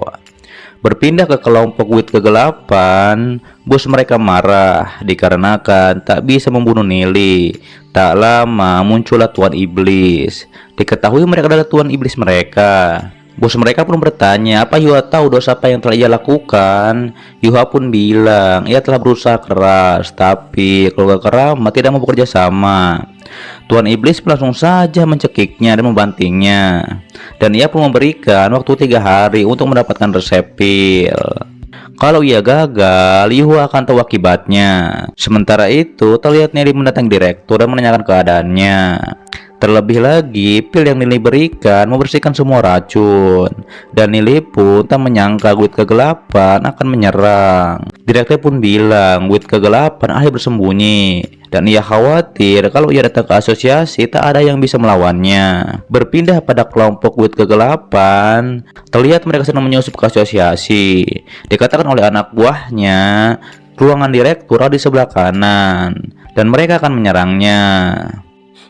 Berpindah ke kelompok Wit kegelapan, bos mereka marah dikarenakan tak bisa membunuh Nili. Tak lama muncullah Tuan Iblis. Diketahui mereka adalah Tuan Iblis mereka. Bos mereka pun bertanya apa Yuha tahu dosa apa yang telah ia lakukan. Yuha pun bilang ia telah berusaha keras, tapi keluarga Kurama tidak mau bekerja sama. Tuan Iblis langsung saja mencekiknya dan membantingnya. Dan ia pun memberikan waktu 3 hari untuk mendapatkan resep pil. Kalau ia gagal, Yuha akan tahu akibatnya. Sementara itu, terlihat Nili mendatangi direktur dan menanyakan keadaannya. Terlebih lagi, pil yang Nili berikan membersihkan semua racun. Dan Nili pun tak menyangka Wit kegelapan akan menyerang. Direktur pun bilang Wit kegelapan akhir bersembunyi. Dan ia khawatir kalau ia datang ke asosiasi tak ada yang bisa melawannya. Berpindah pada kelompok Wit kegelapan, terlihat mereka sedang menyusup ke asosiasi. Dikatakan oleh anak buahnya, ruangan direktur ada di sebelah kanan dan mereka akan menyerangnya.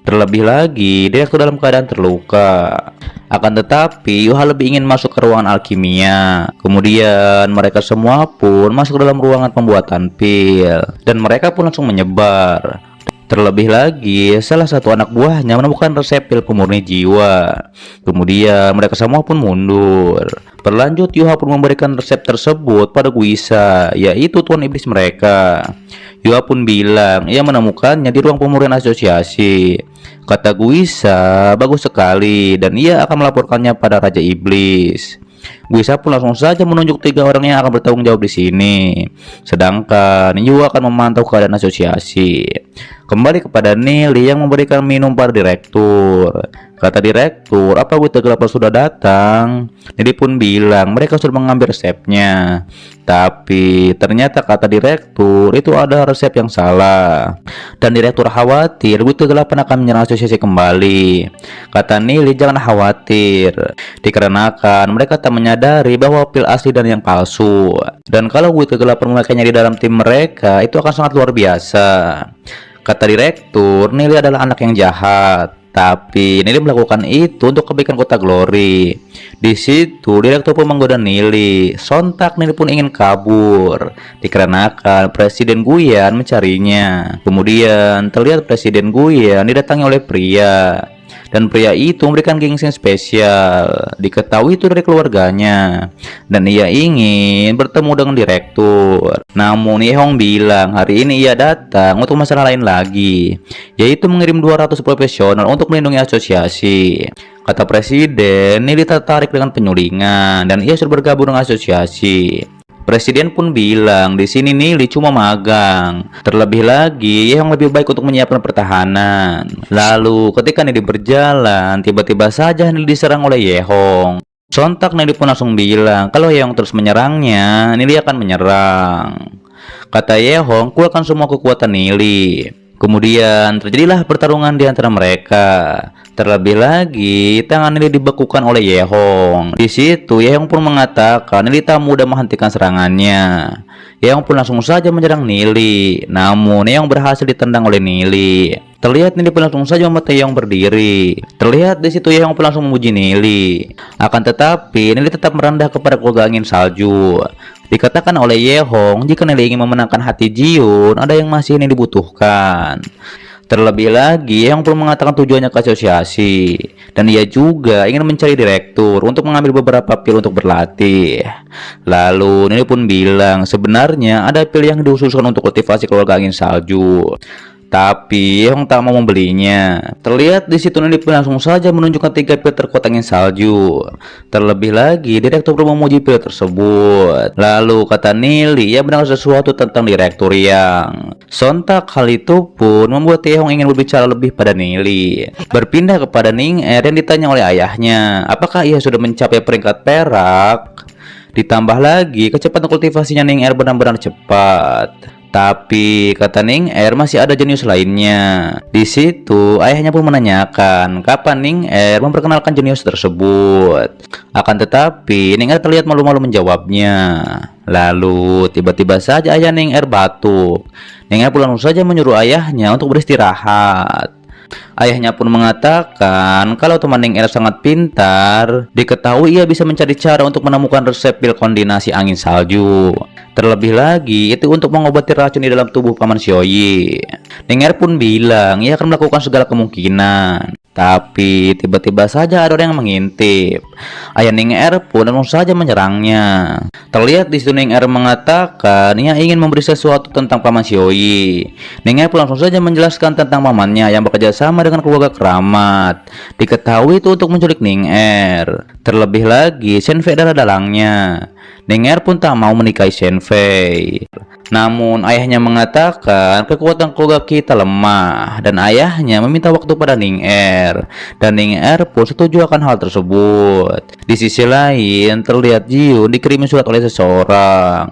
Terlebih lagi, direktur dalam keadaan terluka. Akan tetapi, Yuha lebih ingin masuk ke ruangan alkimia. Kemudian, mereka semua pun masuk ke dalam ruangan pembuatan pil. Dan mereka pun langsung menyebar. Terlebih lagi, salah satu anak buahnya menemukan resep pil pemurni jiwa. Kemudian, mereka semua pun mundur. Berlanjut, Yuha pun memberikan resep tersebut pada Guisa, yaitu Tuan Iblis mereka. Yuha pun bilang ia menemukannya di ruang pemurian asosiasi. Kata Guisa, bagus sekali dan ia akan melaporkannya pada Raja Iblis. Guisa pun langsung saja menunjuk 3 orang yang akan bertanggung jawab di sini. Sedangkan Yuha akan memantau keadaan asosiasi. Kembali kepada Nili yang memberikan minum pada direktur. Kata direktur, apa Wit kegelapan sudah datang? Nili pun bilang mereka sudah mengambil resepnya. Tapi ternyata kata direktur itu ada resep yang salah. Dan direktur khawatir Wit kegelapan akan menyerang asosiasi kembali. Kata Nili jangan khawatir, dikarenakan mereka tak menyadari bahwa pil asli dan yang palsu. Dan kalau Wit kegelapan memakainya di dalam tim mereka, itu akan sangat luar biasa. Kata direktur, Nili adalah anak yang jahat. Tapi Nili melakukan itu untuk kebaikan kota Glory. Di situ direktur pun menggoda Nili. Sontak Nili pun ingin kabur dikarenakan Presiden Guyan mencarinya. Kemudian terlihat Presiden Guyan didatangi oleh pria. Dan pria itu memberikan ginseng spesial. Diketahui itu dari keluarganya. Dan ia ingin bertemu dengan direktur. Namun Yehong bilang hari ini ia datang untuk masalah lain lagi, yaitu mengirim 200 profesional untuk melindungi asosiasi. Kata Presiden, Nili tertarik dengan penyulingan dan ia sudah bergabung dengan asosiasi. Presiden pun bilang di sini Nili cuma magang. Terlebih lagi, yang lebih baik untuk menyiapkan pertahanan. Lalu ketika Nili berjalan, tiba-tiba saja Nili diserang oleh Yehong. Sontak Nili pun langsung bilang kalau Yehong terus menyerangnya, Nili akan menyerang. Kata Yehong, keluarkan semua kekuatan Nili. Kemudian terjadilah pertarungan di antara mereka. Terlebih lagi, tangan Nili dibekukan oleh Yehong. Di situ, Yehong pun mengatakan Nili tak mudah menghentikan serangannya. Yehong pun langsung saja menyerang Nili. Namun, Yehong berhasil ditendang oleh Nili. Terlihat Nili pun langsung saja membantu Yehong berdiri. Terlihat di situ Yehong pun langsung memuji Nili. Akan tetapi, Nili tetap merendah kepada keluarga angin salju. Dikatakan oleh Yehong, jika Nili ingin memenangkan hati Jiun, ada yang masih Nili butuhkan. Terlebih lagi, yang belum mengatakan tujuannya ke asosiasi, dan ia juga ingin mencari direktur untuk mengambil beberapa pil untuk berlatih. Lalu Nili pun bilang sebenarnya ada pil yang dihususkan untuk kultivasi keluarga angin salju, tapi Yehong tak mau membelinya. Terlihat di situ Nili pun langsung saja menunjukkan 3 pil terkuat angin salju. Terlebih lagi, direktur pun memuji pil tersebut. Lalu kata Nili, ia mendengar sesuatu tentang direktur yang sontak. Hal itu pun membuat Yehong ingin berbicara lebih pada Nili. Berpindah kepada Ning Er yang ditanya oleh ayahnya, apakah ia sudah mencapai peringkat perak? Ditambah lagi, kecepatan kultivasinya Ning Er benar-benar cepat. Tapi kata Ning Er masih ada jenius lainnya. Di situ ayahnya pun menanyakan kapan Ning Er memperkenalkan jenius tersebut. Akan tetapi Ning Er terlihat malu-malu menjawabnya. Lalu tiba-tiba saja ayah Ning Er batuk. Ning Er pun langsung saja menyuruh ayahnya untuk beristirahat. Ayahnya pun mengatakan kalau teman Ning Er sangat pintar, diketahui ia bisa mencari cara untuk menemukan resep pil koordinasi angin salju. Terlebih lagi, itu untuk mengobati racun di dalam tubuh Paman Xiaoyi. Ning Er pun bilang ia akan melakukan segala kemungkinan. Tapi tiba-tiba saja ada orang yang mengintip. Ayah Ning Er pun langsung saja menyerangnya. Terlihat di situ Ning Er mengatakan ia ingin memberi sesuatu tentang Paman Xiaoyi. Ning Er pun langsung saja menjelaskan tentang pamannya yang bekerja sama dengan keluarga keramat. Diketahui itu untuk menculik Ning Er. Terlebih lagi, Shen Fei adalah dalangnya. Ning Er pun tak mau menikahi Shen Fei. Namun ayahnya mengatakan kekuatan keluarga kita lemah dan ayahnya meminta waktu pada Ning Er. Dan Ning Er pun setuju akan hal tersebut. Di sisi lain terlihat Jiun dikirimi surat oleh seseorang.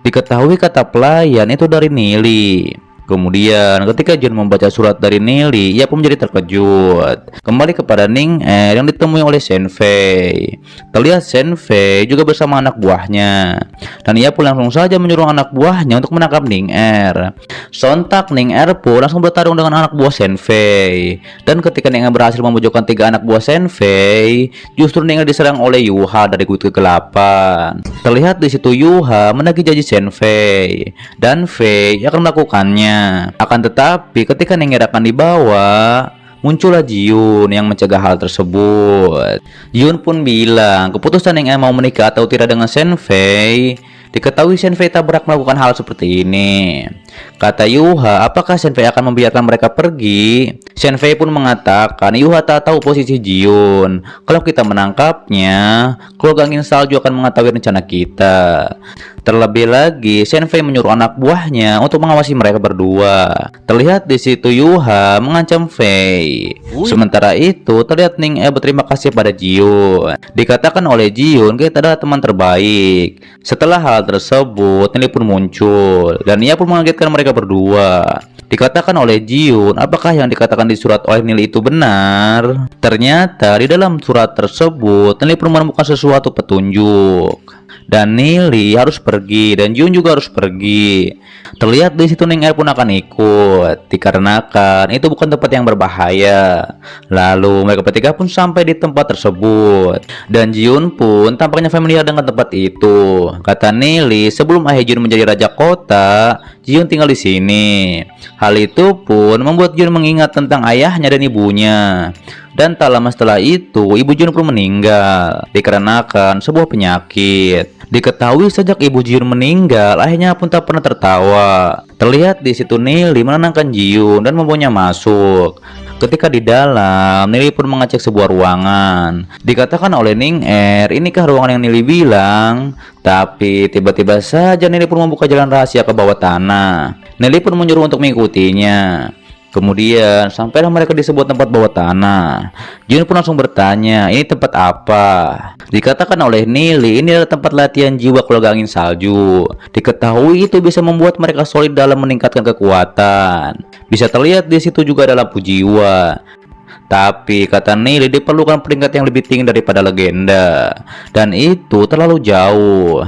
Diketahui kata pelayan itu dari Nili. Kemudian ketika Jiun membaca surat dari Nili, ia pun menjadi terkejut. Kembali kepada Ning Er yang ditemui oleh Shen Fei. Terlihat Shen Fei juga bersama anak buahnya. Dan ia pun langsung saja menyuruh anak buahnya untuk menangkap Ning Er. Sontak Ning Er pun langsung bertarung dengan anak buah Shen Fei. Dan ketika Ning Er berhasil membujukan 3 anak buah Shen Fei, justru Ning Er diserang oleh Yuha dari Guit Kegelapan. Terlihat di situ Yuha menagih janji Shen Fei, dan Fei akan melakukannya. Akan tetapi ketika Ning Er akan dibawa, muncullah Jiun yang mencegah hal tersebut. Jiun pun bilang keputusan Ning Er mau menikah atau tidak dengan Shen Fei. Diketahui Shen Fei tak berhak melakukan hal seperti ini. Kata Yuha, apakah Shen Fei akan membiarkan mereka pergi? Shen Fei pun mengatakan Yuha tak tahu posisi Jiun. Kalau kita menangkapnya, keluarga angin salju akan mengetahui rencana kita. Terlebih lagi, Shen Fei menyuruh anak buahnya untuk mengawasi mereka berdua. Terlihat di situ Yuha mengancam Fei. Sementara itu, terlihat Ning Er berterima kasih pada Jiun. Dikatakan oleh Jiun kita adalah teman terbaik. Setelah hal tersebut, Nili pun muncul dan ia pun mengagetkan mereka berdua. Dikatakan oleh Jiun, apakah yang dikatakan di surat oleh Nili itu benar? Ternyata di dalam surat tersebut Nili pun menemukan sesuatu petunjuk. Dan Nili harus pergi dan Jiun juga harus pergi. Terlihat di situ Ning Er pun akan ikut, dikarenakan itu bukan tempat yang berbahaya. Lalu mereka bertiga pun sampai di tempat tersebut. Dan Jiun pun tampaknya familiar dengan tempat itu. Kata Nili, sebelum ayah Jiun menjadi raja kota, Jiun tinggal di sini. Hal itu pun membuat Jiun mengingat tentang ayahnya dan ibunya. Dan tak lama setelah itu, ibu Jiun pun meninggal dikarenakan sebuah penyakit. Diketahui sejak ibu Jiun meninggal, ayahnya pun tak pernah tertawa. Terlihat di situ Nili menenangkan Jiun dan membawanya masuk. Ketika di dalam, Nili pun mengecek sebuah ruangan. Dikatakan oleh Ning Er, inikah ruangan yang Nili bilang? Tapi tiba-tiba saja Nili pun membuka jalan rahasia ke bawah tanah. Nili pun menyuruh untuk mengikutinya. Kemudian sampailah mereka di sebuah tempat bawah tanah. Jiun pun langsung bertanya, ini tempat apa? Dikatakan oleh Nili, ini adalah tempat latihan jiwa keluarga angin salju. Diketahui itu bisa membuat mereka solid dalam meningkatkan kekuatan. Bisa terlihat di situ juga ada lampu jiwa. Tapi kata Nili diperlukan peringkat yang lebih tinggi daripada legenda. Dan itu terlalu jauh.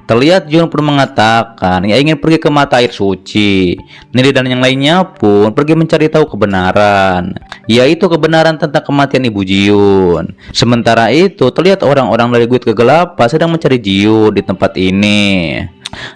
Terlihat Jiun pun mengatakan ia ingin pergi ke mata air suci. Nili dan yang lainnya pun pergi mencari tahu kebenaran, yaitu kebenaran tentang kematian ibu Jiun. Sementara itu terlihat orang-orang dari Guit Kegelapan sedang mencari Jiun di tempat ini.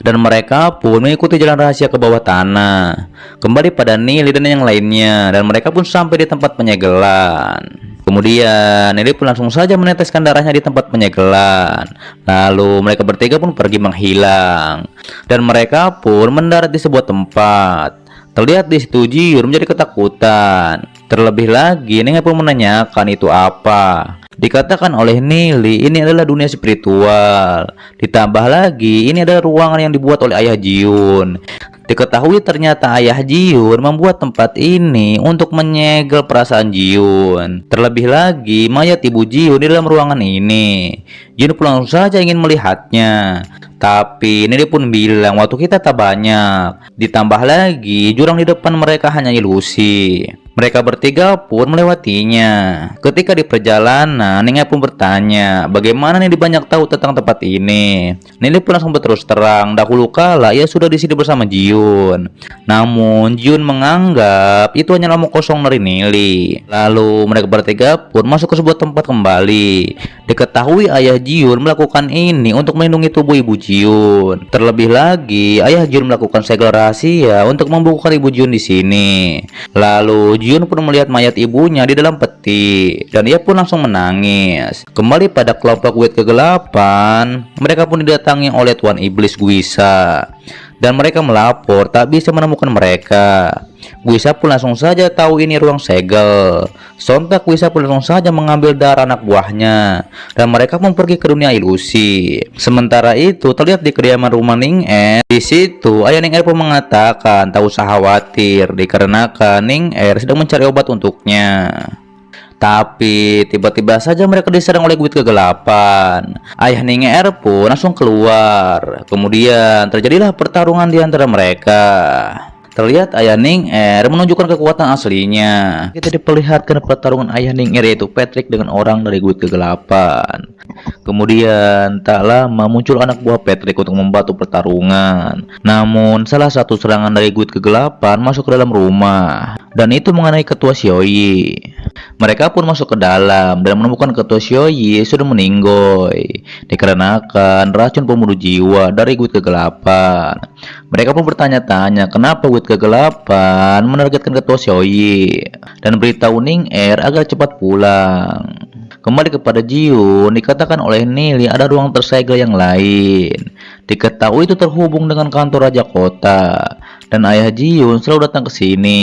Dan mereka pun mengikuti jalan rahasia ke bawah tanah, kembali pada Nili dan yang lainnya, dan mereka pun sampai di tempat penyegelan. Kemudian Nili pun langsung saja meneteskan darahnya di tempat penyegelan. Lalu mereka bertiga pun pergi menghilang, dan mereka pun mendarat di sebuah tempat. Terlihat di situ Jiun menjadi ketakutan. Terlebih lagi Nengnya pun menanyakan itu apa. Dikatakan oleh Nili ini adalah dunia spiritual. Ditambah lagi ini adalah ruangan yang dibuat oleh ayah Jiun. Diketahui ternyata ayah Jiun membuat tempat ini untuk menyegel perasaan Jiun. Terlebih lagi mayat ibu Jiun di dalam ruangan ini. Jiun pun langsung saja ingin melihatnya. Tapi Nili pun bilang waktu kita tak banyak. Ditambah lagi jurang di depan mereka hanya ilusi. Mereka bertiga pun melewatinya. Ketika di perjalanan, Ningnya pun bertanya, bagaimana Nili banyak tahu tentang tempat ini. Nili pun langsung berterus terang, dahulu kala ia sudah di sini bersama Jiun. Namun Jiun menganggap itu hanyalah omong kosong dari Nili. Lalu mereka bertiga pun masuk ke sebuah tempat kembali. Diketahui ayah Jiun melakukan ini untuk melindungi tubuh ibu Jiun. Terlebih lagi, ayah Jiun melakukan segel rahasia untuk membukukan ibu Jiun di sini. Lalu Jiun pun melihat mayat ibunya di dalam peti, dan ia pun langsung menangis. Kembali pada kelompok Wit kegelapan, mereka pun didatangi oleh Tuan Iblis Guisa, dan mereka melapor tak bisa menemukan mereka. Guisa pun langsung saja tahu ini ruang segel. Sontak Guisa pun langsung saja mengambil darah anak buahnya, dan mereka pun pergi ke dunia ilusi. Sementara itu terlihat di kediaman rumah Ning Er. Di situ ayah Ning Er pun mengatakan tak usah khawatir dikarenakan Ning Er sedang mencari obat untuknya. Tapi tiba-tiba saja mereka diserang oleh Wit kegelapan. Ayah Ning Er pun langsung keluar. Kemudian terjadilah pertarungan di antara mereka. Terlihat ayah Ning Er menunjukkan kekuatan aslinya. Kita diperlihatkan pertarungan ayah Ning Er yaitu Patrick dengan orang dari Wit kegelapan. Kemudian tak lama muncul anak buah Patrick untuk membantu pertarungan. Namun salah satu serangan dari Wit kegelapan masuk ke dalam rumah, dan itu mengenai ketua Xiaoyi. Mereka pun masuk ke dalam dan menemukan ketua Xiaoyi sudah meninggoy dikarenakan racun pembunuh jiwa dari Wit kegelapan. Mereka pun bertanya-tanya kenapa Wit kegelapan menargetkan ketua Xiaoyi dan beritahu Ning Er agar cepat pulang. Kembali kepada Jiun, dikatakan oleh Nili ada ruang tersegel yang lain. Diketahui itu terhubung dengan kantor raja kota, dan ayah Jiun selalu datang ke sini.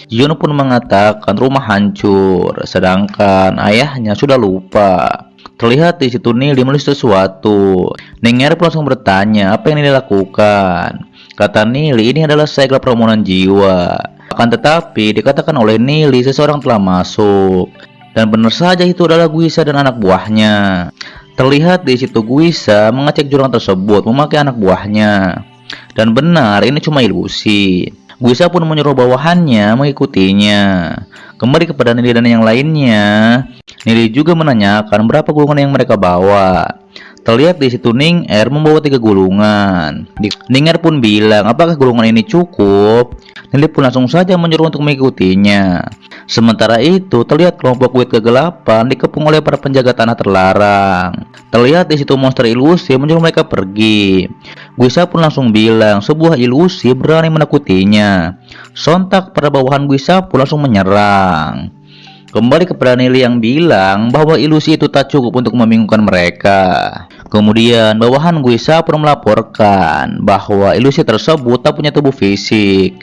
Jiun pun mengatakan rumah hancur, sedangkan ayahnya sudah lupa. Terlihat di situ Nili menulis sesuatu. Ning Er pun langsung bertanya apa yang Nili lakukan. Kata Nili ini adalah segel permohonan jiwa. Akan tetapi dikatakan oleh Nili seseorang telah masuk. Dan benar saja itu adalah Guisa dan anak buahnya. Terlihat di situ Guisa mengecek jurang tersebut memakai anak buahnya. Dan benar ini cuma ilusi. Guisa pun menyuruh bawahannya mengikutinya. Kembali kepada Nili dan yang lainnya, Nili juga menanyakan berapa gulungan yang mereka bawa. Terlihat di situ Ning Er membawa 3 gulungan. Ning Er pun bilang apakah gulungan ini cukup. Nili pun langsung saja menyuruh untuk mengikutinya. Sementara itu terlihat kelompok Wit kegelapan dikepung oleh para penjaga tanah terlarang. Terlihat di situ monster ilusi menyuruh mereka pergi. Guisa pun langsung bilang sebuah ilusi berani menakutinya. Sontak para bawahan Guisa pun langsung menyerang. Kembali kepada Nili yang bilang bahwa ilusi itu tak cukup untuk membingungkan mereka. Kemudian bawahan Guisa pun melaporkan bahwa ilusi tersebut tak punya tubuh fisik.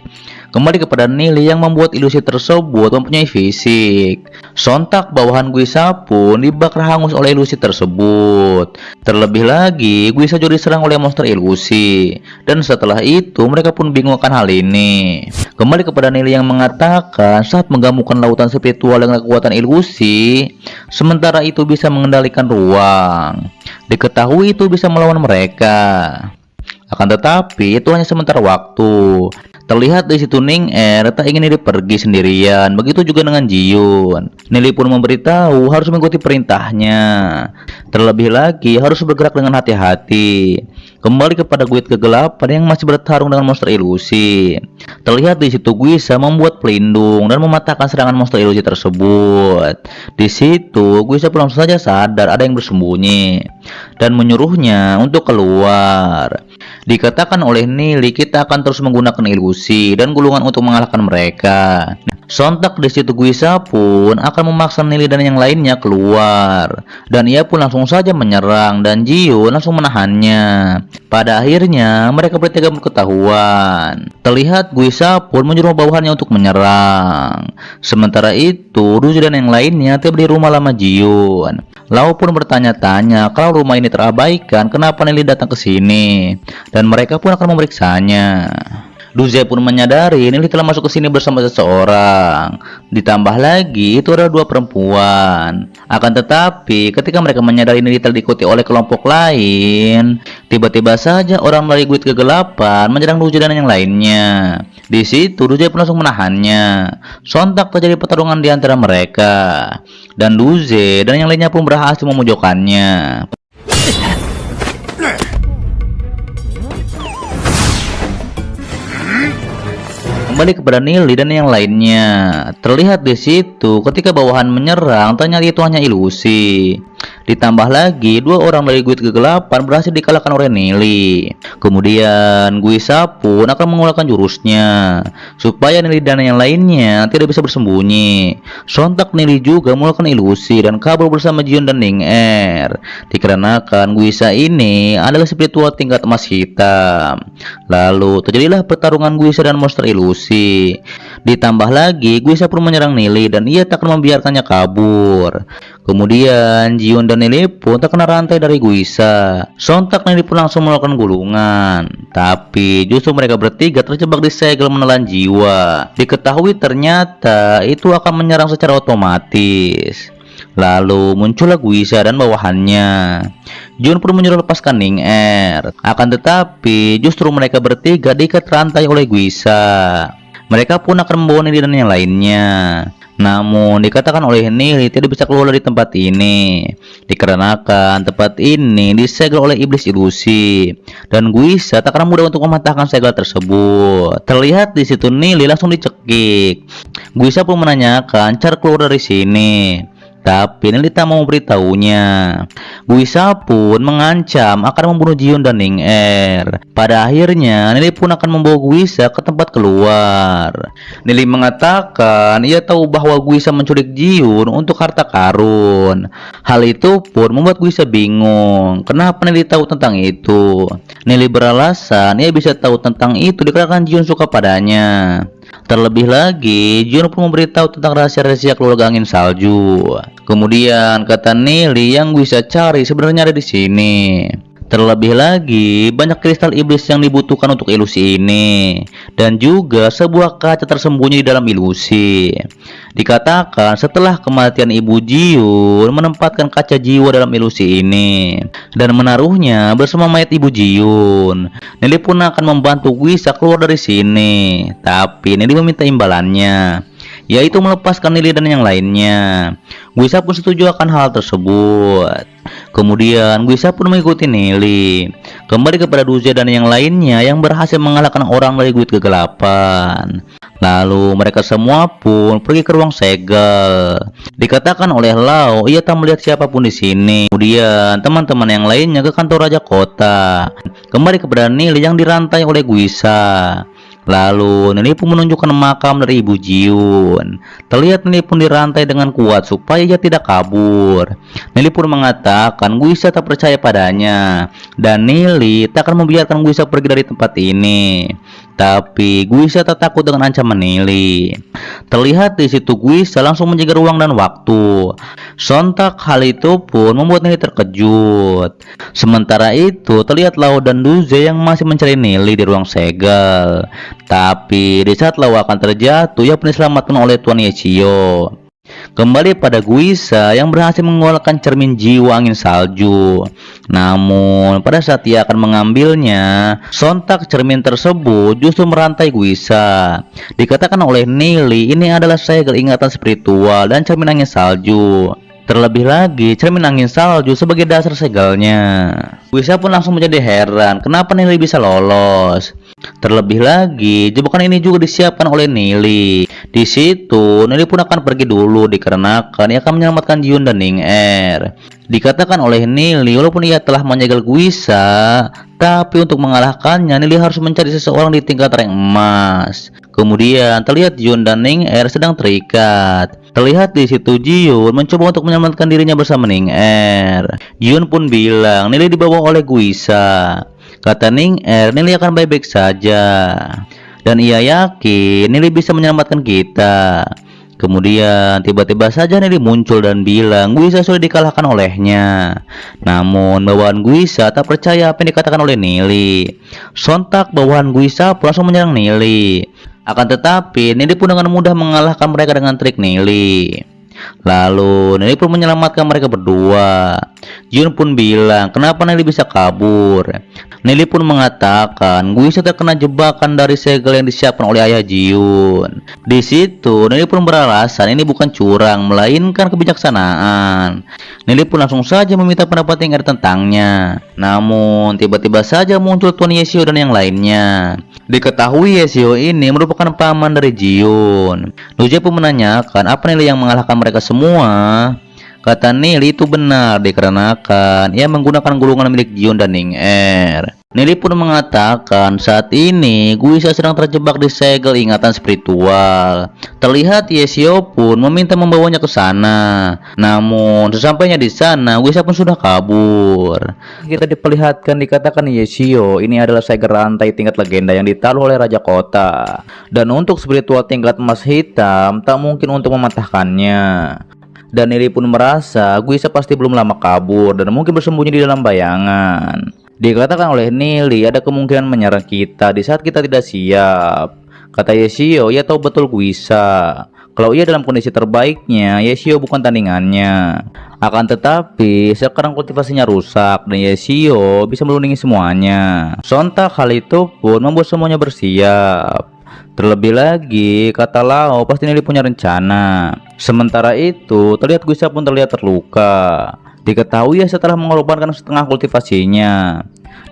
Kembali kepada Nili yang membuat ilusi tersebut mempunyai fisik. Sontak bawahan Guisa pun dibakar hangus oleh ilusi tersebut. Terlebih lagi Guisa juga diserang oleh monster ilusi. Dan setelah itu mereka pun bingung akan hal ini. Kembali kepada Nili yang mengatakan saat menggabungkan lautan spiritual dengan kekuatan ilusi, sementara itu bisa mengendalikan ruang. Diketahui itu bisa melawan mereka. Akan tetapi itu hanya sementara waktu. Terlihat di situ Ning Er tak ingin Nili pergi sendirian. Begitu juga dengan Jiun. Nili pun memberitahu harus mengikuti perintahnya. Terlebih lagi harus bergerak dengan hati-hati. Kembali kepada Wit kegelapan yang masih bertarung dengan monster ilusi. Terlihat di situ Guisa membuat pelindung dan mematahkan serangan monster ilusi tersebut. Di situ Guisa pun langsung saja sadar ada yang bersembunyi dan menyuruhnya untuk keluar.
Dikatakan oleh Nili, kita akan terus menggunakan ilusi dan gulungan untuk mengalahkan mereka. Sontak di situ Guisa pun akan memaksa Nili dan yang lainnya keluar, dan ia pun langsung saja menyerang dan Jiun langsung menahannya. Pada akhirnya mereka bertiga ketahuan. Terlihat Guisa pun menyuruh bawahannya untuk menyerang. Sementara itu Ruzi dan yang lainnya tiba di rumah lama Jiun. Lau pun bertanya-tanya kalau rumah ini terabaikan, kenapa Nili datang ke sini, dan mereka pun akan memeriksanya. Duze pun menyadari Nili telah masuk ke sini bersama seseorang. Ditambah lagi itu adalah dua perempuan. Akan tetapi ketika mereka menyadari Nili telah diikuti oleh kelompok lain, tiba-tiba saja orang lari guit kegelapan menyerang Duze dan yang lainnya. Di situ Duze pun langsung menahannya. Sontak terjadi pertarungan di antara mereka, dan Duze dan yang lainnya pun berhasil memojokkannya. Kembali kepada Nili dan yang lainnya. Terlihat di situ ketika bawahan menyerang, ternyata itu hanya ilusi. Ditambah lagi dua orang dari guit kegelapan berhasil dikalahkan oleh Nili. Kemudian Guisa pun akan mengeluarkan jurusnya supaya Nili dan yang lainnya tidak bisa bersembunyi. Sontak Nili juga mengeluarkan ilusi dan kabur bersama Jiun dan Ning Er. Dikarenakan Guisa ini adalah spiritual tingkat emas hitam. Lalu terjadilah pertarungan Guisa dan monster ilusi. Ditambah lagi Guisa pun menyerang Nili dan ia tak akan membiarkannya kabur. Kemudian Jiun dan Nili pun terkena rantai dari Guisa. Sontak Nili pun langsung melakukan gulungan, tapi justru mereka bertiga terjebak di segel menelan jiwa. Diketahui ternyata itu akan menyerang secara otomatis. Lalu muncullah Guisa dan bawahannya. Jiun pun menyuruh lepaskan Ning Er. Akan tetapi justru mereka bertiga diikat rantai oleh Guisa. Mereka pun akan membawa Nili dan yang lainnya. Namun dikatakan oleh Nili tidak bisa keluar dari tempat ini dikarenakan tempat ini disegel oleh iblis ilusi, dan Guisa tak akan mudah untuk mematahkan segel tersebut. Terlihat di situ Nili langsung dicekik. Guisa pun menanyakan cara keluar dari sini, tapi Nili tak mau memberitahunya. Guisa pun mengancam akan membunuh Jiun dan Ning Er. Pada akhirnya Nili pun akan membawa Guisa ke tempat keluar. Nili mengatakan ia tahu bahwa Guisa menculik Jiun untuk harta karun. Hal itu pun membuat Guisa bingung kenapa Nili tahu tentang itu. Nili beralasan ia bisa tahu tentang itu dikarenakan Jiun suka padanya. Terlebih lagi, Jiun pun memberitahu tentang rahasia-rahasia keluarga angin salju. Kemudian kata Nili yang Guisa cari sebenarnya ada di sini. Terlebih lagi, banyak kristal iblis yang dibutuhkan untuk ilusi ini, dan juga sebuah kaca tersembunyi di dalam ilusi. Dikatakan setelah kematian Ibu Jiun menempatkan kaca jiwa dalam ilusi ini dan menaruhnya bersama mayat Ibu Jiun. Nili pun akan membantu Guisa keluar dari sini, tapi Nili meminta imbalannya, yaitu melepaskan Nili dan yang lainnya. Guisa pun setuju akan hal tersebut. Kemudian Guisa pun mengikuti Nili kembali kepada Duze dan yang lainnya yang berhasil mengalahkan orang dari guit kegelapan. Lalu mereka semua pun pergi ke ruang segel. Dikatakan oleh Lau ia tak melihat siapapun di sini. Kemudian teman-teman yang lainnya ke kantor raja kota, kembali kepada Nili yang dirantai oleh Guisa. Lalu Nili pun menunjukkan makam dari Ibu Jiun. Terlihat Nili pun dirantai dengan kuat supaya ia tidak kabur. Nili pun mengatakan Guisa tak percaya padanya, dan Nili tak akan membiarkan Guisa pergi dari tempat ini. Tapi Guisa tak takut dengan ancaman Nili. Terlihat di situ Guisa langsung menjaga ruang dan waktu. Sontak hal itu pun membuat Nili terkejut. Sementara itu terlihat Lau dan Duze yang masih mencari Nili di ruang segel. Tapi di saat Lau akan terjatuh, ia pun diselamatkan oleh Tuan Yechio. Kembali pada Guisa yang berhasil mengeluarkan cermin jiwa angin salju. Namun pada saat ia akan mengambilnya, sontak cermin tersebut justru merantai Guisa. Dikatakan oleh Nili ini adalah segel ingatan spiritual dan cermin angin salju. Terlebih lagi cermin angin salju sebagai dasar segelnya. Guisa pun langsung menjadi heran kenapa Nili bisa lolos. Terlebih lagi, jebakan ini juga disiapkan oleh Nili. Di situ, Nili pun akan pergi dulu dikarenakan ia akan menyelamatkan Jiun dan Ning Er. Dikatakan oleh Nili, walaupun ia telah menyegel Guisa, Tapi untuk mengalahkannya, Nili harus mencari seseorang di tingkat rank emas. Kemudian terlihat Jun dan Ning Er sedang terikat. Terlihat di situ Jiyun mencoba untuk menyelamatkan dirinya bersama Ning Er. Jiyun pun bilang Nili dibawa oleh Guisa. Kata Ning Er, Nili akan baik-baik saja. Dan ia yakin Nili bisa menyelamatkan kita. Kemudian tiba-tiba saja Nili muncul dan bilang Guisa sudah dikalahkan olehnya. Namun bawahan Guisa tak percaya apa yang dikatakan oleh Nili. Sontak bawahan Guisa pun langsung menyerang Nili. Akan tetapi Nili pun dengan mudah mengalahkan mereka dengan trik Nili. Lalu Nili pun menyelamatkan mereka berdua. Jun pun bilang kenapa Nili bisa kabur. Nili pun mengatakan Guisa terkena jebakan dari segel yang disiapkan oleh ayah Jiyun. Di situ Nili pun beralasan ini bukan curang melainkan kebijaksanaan. Nili pun langsung saja meminta pendapat Ning Er tentangnya. Namun tiba-tiba saja muncul Tuan Yesio dan yang lainnya. Diketahui Yesio ini merupakan paman dari Jiyun. Nuje pun menanyakan apa Nili yang mengalahkan mereka semua. Kata Nili itu benar dikarenakan ia menggunakan gulungan milik Jiyun dan Ning Er. Nili pun mengatakan saat ini Guisa sedang terjebak di segel ingatan spiritual. Terlihat Yesio pun meminta membawanya ke sana. Namun sesampainya di sana Guisa pun sudah kabur.
Kita diperlihatkan dikatakan Yesio ini adalah segel rantai tingkat legenda yang ditaruh oleh Raja Kota. Dan untuk spiritual tingkat emas hitam tak mungkin untuk mematahkannya. Dan Nili pun merasa Guisa pasti belum lama kabur dan mungkin bersembunyi di dalam bayangan. Dikatakan oleh Nili ada kemungkinan menyerang kita di saat kita tidak siap. Kata Yesio, ia tahu betul Guisa. Kalau ia dalam kondisi terbaiknya, Yesio bukan tandingannya. Akan tetapi, sekarang kultivasinya rusak dan Yesio bisa melindungi semuanya. Sontak hal itu pun membuat semuanya bersiap. Terlebih lagi, kata Lao pasti Nili punya rencana. Sementara itu, terlihat Guisa pun terlihat terluka. Diketahui setelah mengorbankan setengah kultivasinya.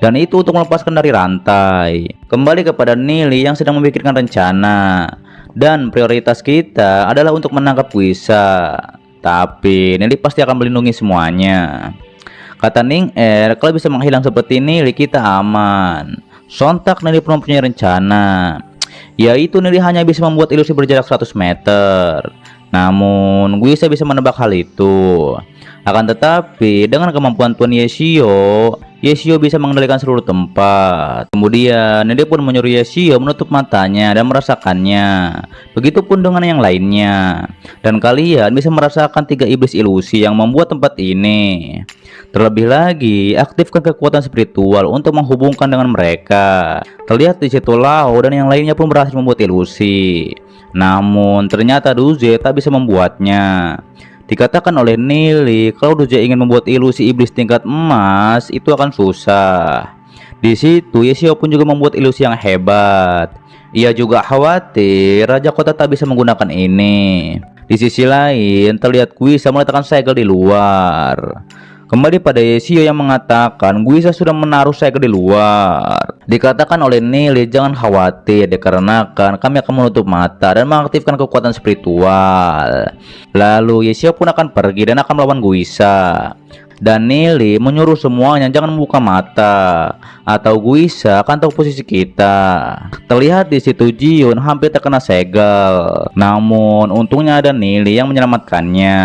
Dan itu untuk melepaskan dari rantai. Kembali kepada Nili yang sedang memikirkan rencana. Dan prioritas kita adalah untuk menangkap Guisa. Tapi Nili pasti akan melindungi semuanya. Kata Ning Er, kalau bisa menghilang seperti Nili kita aman. Sontak Nili pun mempunyai rencana. Yaitu Nili hanya bisa membuat ilusi berjarak 100 meter. Namun Guisa bisa menebak hal itu. Akan tetapi dengan kemampuan Tuan Yesio, Yesio bisa mengendalikan seluruh tempat. Kemudian Nili pun menyuruh Yesio menutup matanya dan merasakannya. Begitupun dengan yang lainnya. Dan kalian bisa merasakan 3 iblis ilusi yang membuat tempat ini. Terlebih lagi, aktifkan kekuatan spiritual untuk menghubungkan dengan mereka. Terlihat di situ Lao dan yang lainnya pun berhasil membuat ilusi. Namun ternyata Duze tak bisa membuatnya. Dikatakan oleh Nili kalau Duze ingin membuat ilusi iblis tingkat emas itu akan susah. Di situ Yesio pun juga membuat ilusi yang hebat. Ia juga khawatir Raja Kota tak bisa menggunakan ini. Di sisi lain terlihat Guisa meletakkan segel di luar. Kembali pada Yesio yang mengatakan Guisa sudah menaruh segel di luar. Dikatakan oleh Nili jangan khawatir dikarenakan kami akan menutup mata dan mengaktifkan kekuatan spiritual. Lalu Yesio pun akan pergi dan akan melawan Guisa. Dan Nili menyuruh semuanya jangan membuka mata atau Guisa akan tahu posisi kita. Terlihat di situ Jiyun hampir terkena segel. Namun untungnya ada Nili yang menyelamatkannya.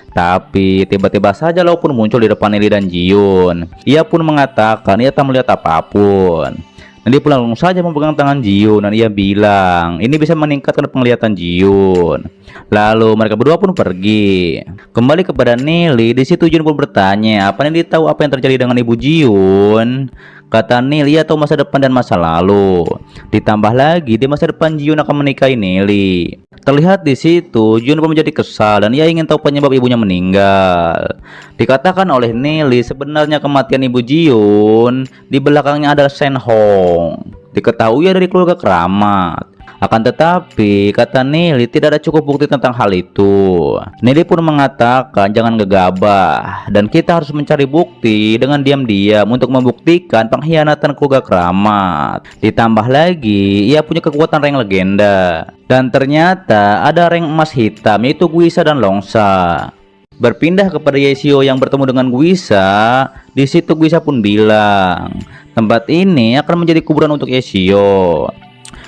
Tapi tiba-tiba saja Lao pun muncul di depan Nili dan Jiyun. Ia pun mengatakan ia tak melihat apapun. Nili pun langsung saja memegang tangan Jiyun dan ia bilang ini bisa meningkatkan penglihatan Jiyun. Lalu mereka berdua pun pergi. Kembali kepada Nili, di situ Jiyun pun bertanya apa Nili tahu apa yang terjadi dengan ibu Jiyun. Kata Nili ia tahu masa depan dan masa lalu. Ditambah lagi di masa depan Jiyun akan menikahi Nili. Terlihat di situ Jiyun pun menjadi kesal dan ia ingin tahu penyebab ibunya meninggal. Dikatakan oleh Nili sebenarnya kematian ibu Jiyun di belakangnya adalah Shen Hong. Diketahui dari keluarga keramat. Akan tetapi kata Nili tidak ada cukup bukti tentang hal itu. Nili pun mengatakan jangan gegabah dan kita harus mencari bukti dengan diam-diam untuk membuktikan pengkhianatan keluarga keramat. Ditambah lagi ia punya kekuatan rank legenda. Dan ternyata ada rank emas hitam yaitu Guisa dan Longsa. Berpindah kepada Yesio yang bertemu dengan Guisa. Di situ Guisa pun bilang
Tempat ini akan menjadi kuburan untuk Yeshio.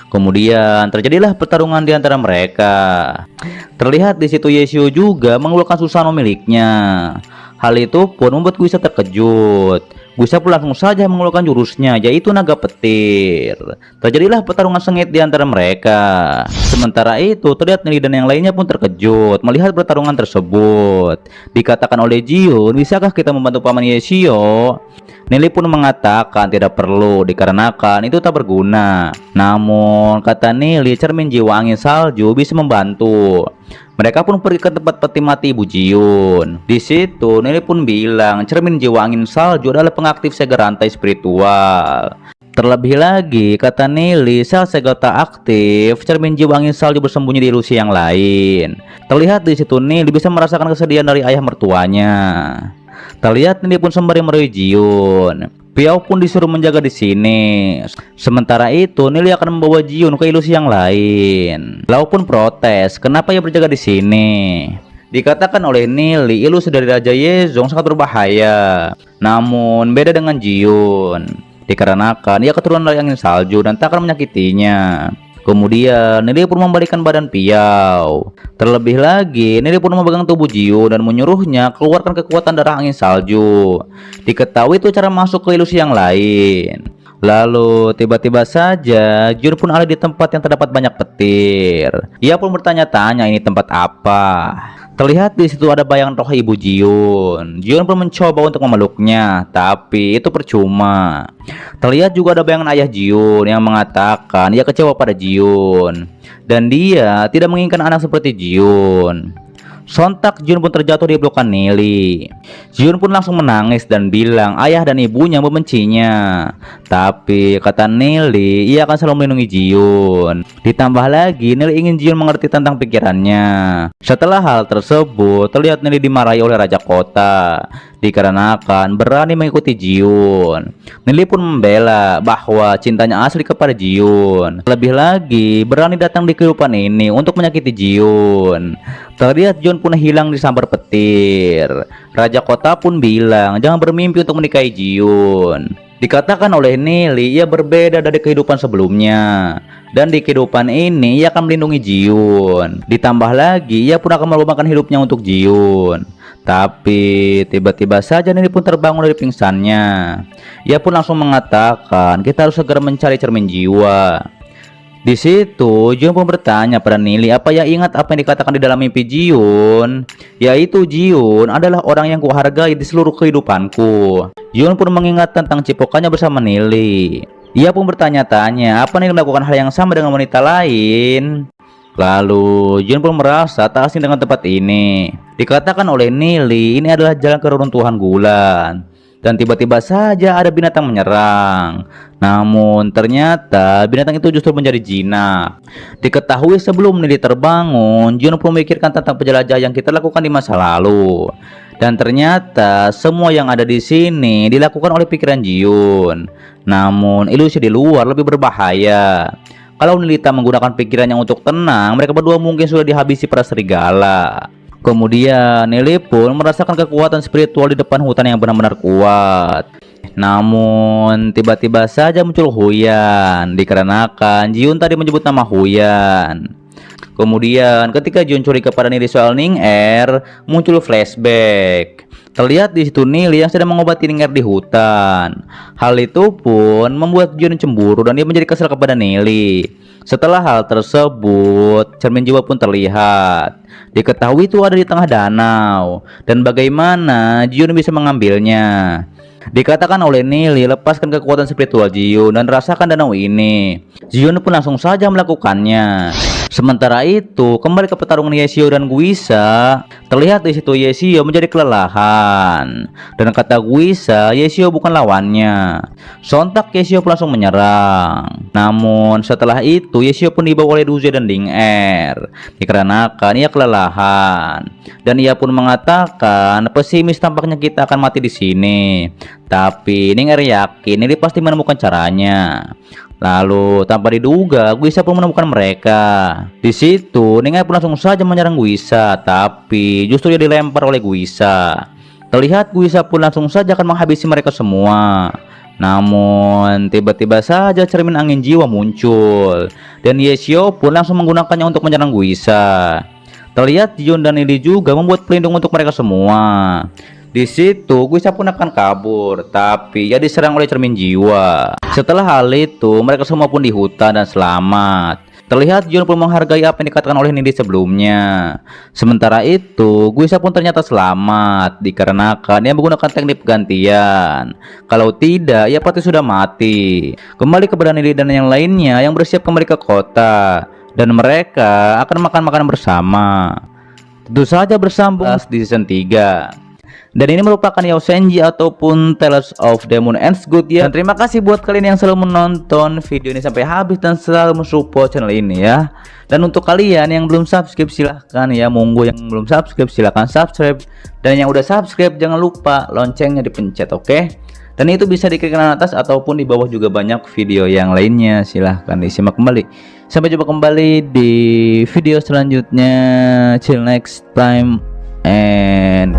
Kemudian terjadilah pertarungan di antara mereka. Terlihat di situ Yeshio juga mengeluarkan Susanoo miliknya. Hal itu pun membuat Guisa terkejut. Guisa pun langsung saja mengeluarkan jurusnya, yaitu naga petir. Terjadilah pertarungan sengit di antara mereka. Sementara itu terlihat Nelly dan yang lainnya pun terkejut melihat pertarungan tersebut. Dikatakan oleh Jiun, bisakah kita membantu paman Yeshio? Nelly pun mengatakan tidak perlu dikarenakan itu tak berguna. Namun kata Nelly, cermin jiwa angin salju bisa membantu. Mereka pun pergi ke tempat peti mati Ibu Jiun. Di situ Nelly pun bilang cermin jiwa angin salju adalah pengaktif segel rantai spiritual. Terlebih lagi kata Nelly, sel segel tak aktif, cermin jiwa angin salju bersembunyi di ilusi yang lain. Terlihat di situ Nelly bisa merasakan kesedihan dari ayah mertuanya. Terlihat Nelly pun sembari merayu Jiun. Piao pun disuruh menjaga di sini. Sementara itu Nelly akan membawa Jiun ke ilusi yang lain. Lau pun protes, kenapa ia berjaga di sini? Dikatakan oleh Nelly, ilusi dari Raja Yezong sangat berbahaya. Namun beda dengan Jiun, dikarenakan ia keturunan dari angin salju dan tak akan menyakitinya. Kemudian Nelly pun membalikan badan Piao. Terlebih lagi Nelly pun memegang tubuh Jiun dan menyuruhnya keluarkan kekuatan darah angin salju. Diketahui itu cara masuk ke ilusi yang lain. Lalu tiba-tiba saja Jiun pun ada di tempat yang terdapat banyak petir. Ia pun bertanya-tanya ini tempat apa. Terlihat di situ ada bayangan roh Ibu Jiun. Jiun pun mencoba untuk memeluknya, tapi itu percuma. Terlihat juga ada bayangan ayah Jiun yang mengatakan ia kecewa pada Jiun dan dia tidak menginginkan anak seperti Jiun. Sontak Jiun pun terjatuh di pelukan Nelly. Jiun pun langsung menangis dan bilang ayah dan ibunya membencinya. Tapi kata Nelly, ia akan selalu melindungi Jiun. Ditambah lagi Nelly ingin Jiun mengerti tentang pikirannya. Setelah hal tersebut, terlihat Nelly dimarahi oleh Raja Kota dikarenakan berani mengikuti Jiun. Nelly pun membela bahwa cintanya asli kepada Jiun. Lebih lagi berani datang di kehidupan ini untuk menyakiti Jiun. Terlihat Jiun pun hilang disambar petir. Raja Kota pun bilang jangan bermimpi untuk menikahi Jiun. Dikatakan oleh Nelly ia berbeda dari kehidupan sebelumnya. Dan di kehidupan ini ia akan melindungi Jiun. Ditambah lagi ia pun akan melombakan hidupnya untuk Jiun. Tapi tiba-tiba saja Nelly pun terbangun dari pingsannya. Ia pun langsung mengatakan kita harus segera mencari cermin jiwa. Di situ Jiun pun bertanya pada Nelly apa ia ingat apa yang dikatakan di dalam mimpi Jiun, yaitu Jiun adalah orang yang kuhargai di seluruh kehidupanku. Jiun pun mengingat tentang cipokannya bersama Nelly. Ia pun bertanya-tanya apa Nelly melakukan hal yang sama dengan wanita lain. Lalu Jiun pun merasa tak asing dengan tempat ini. Dikatakan oleh Nelly ini adalah jalan keruntuhan Gulan. Dan tiba-tiba saja ada binatang menyerang. Namun ternyata binatang itu justru menjadi jinak. Diketahui sebelum Nelly terbangun, Jiun pun memikirkan tentang penjelajahan yang kita lakukan di masa lalu. Dan ternyata semua yang ada di sini dilakukan oleh pikiran Jiun. Namun ilusi di luar lebih berbahaya. Kalau Nelly tak menggunakan pikirannya untuk tenang, mereka berdua mungkin sudah dihabisi para serigala. Kemudian Nelly pun merasakan kekuatan spiritual di depan hutan yang benar-benar kuat. Namun tiba-tiba saja muncul Huyan dikarenakan Jiun tadi menyebut nama Huyan. Kemudian ketika Jiun curiga kepada Nelly soal Ning Er, muncul flashback. Terlihat di situ Nelly yang sedang mengobati Ning Er di hutan. Hal itu pun membuat Jiun cemburu dan dia menjadi kesal kepada Nelly. Setelah hal tersebut, cermin jiwa pun terlihat. Diketahui itu ada di tengah danau. Dan bagaimana Jiun bisa mengambilnya? Dikatakan oleh Nelly, lepaskan kekuatan spiritual Jiun dan rasakan danau ini. Jiun pun langsung saja melakukannya. Sementara itu, kembali ke pertarungan Yeshio dan Guisa. Terlihat di situ Yeshio menjadi kelelahan. Dan kata Guisa, Yeshio bukan lawannya. Sontak Yeshio pun langsung menyerang. Namun setelah itu Yeshio pun dibawa oleh Duze dan Ning Er dikarenakan ia kelelahan. Dan ia pun mengatakan, pesimis tampaknya kita akan mati di sini. Tapi Ning Er yakin Nelly pasti menemukan caranya. Lalu tanpa diduga Guisa pun menemukan mereka. Di situ Ning Er pun langsung saja menyerang Guisa, tapi justru dia dilempar oleh Guisa. Terlihat Guisa pun langsung saja akan menghabisi mereka semua. Namun tiba-tiba saja cermin angin jiwa muncul dan Yeshio pun langsung menggunakannya untuk menyerang Guisa. Terlihat Jion dan Lily juga membuat pelindung untuk mereka semua. Di situ Guisa pun akan kabur, tapi ia diserang oleh cermin jiwa. Setelah hal itu, mereka semua pun di hutan dan selamat. Terlihat Jion pun menghargai apa yang dikatakan oleh Nindi sebelumnya. Sementara itu, Guisa pun ternyata selamat dikarenakan ia menggunakan teknik pergantian. Kalau tidak, ia pasti sudah mati. Kembali kepada Nindi dan yang lainnya yang bersiap kembali ke kota, dan mereka akan makan makanan bersama. Tentu saja bersambung di season 3. Dan ini merupakan Yao Senji ataupun Tales of Demon Ends Good ya. Dan terima kasih buat kalian yang selalu menonton video ini sampai habis dan selalu mensupport channel ini ya. Dan untuk kalian yang belum subscribe silahkan ya, monggo yang belum subscribe silahkan subscribe. Dan yang udah subscribe jangan lupa loncengnya dipencet, oke? Dan itu bisa di klik kanan atas ataupun di bawah juga banyak video yang lainnya, silahkan disimak kembali. Sampai jumpa kembali di video selanjutnya. Till next time and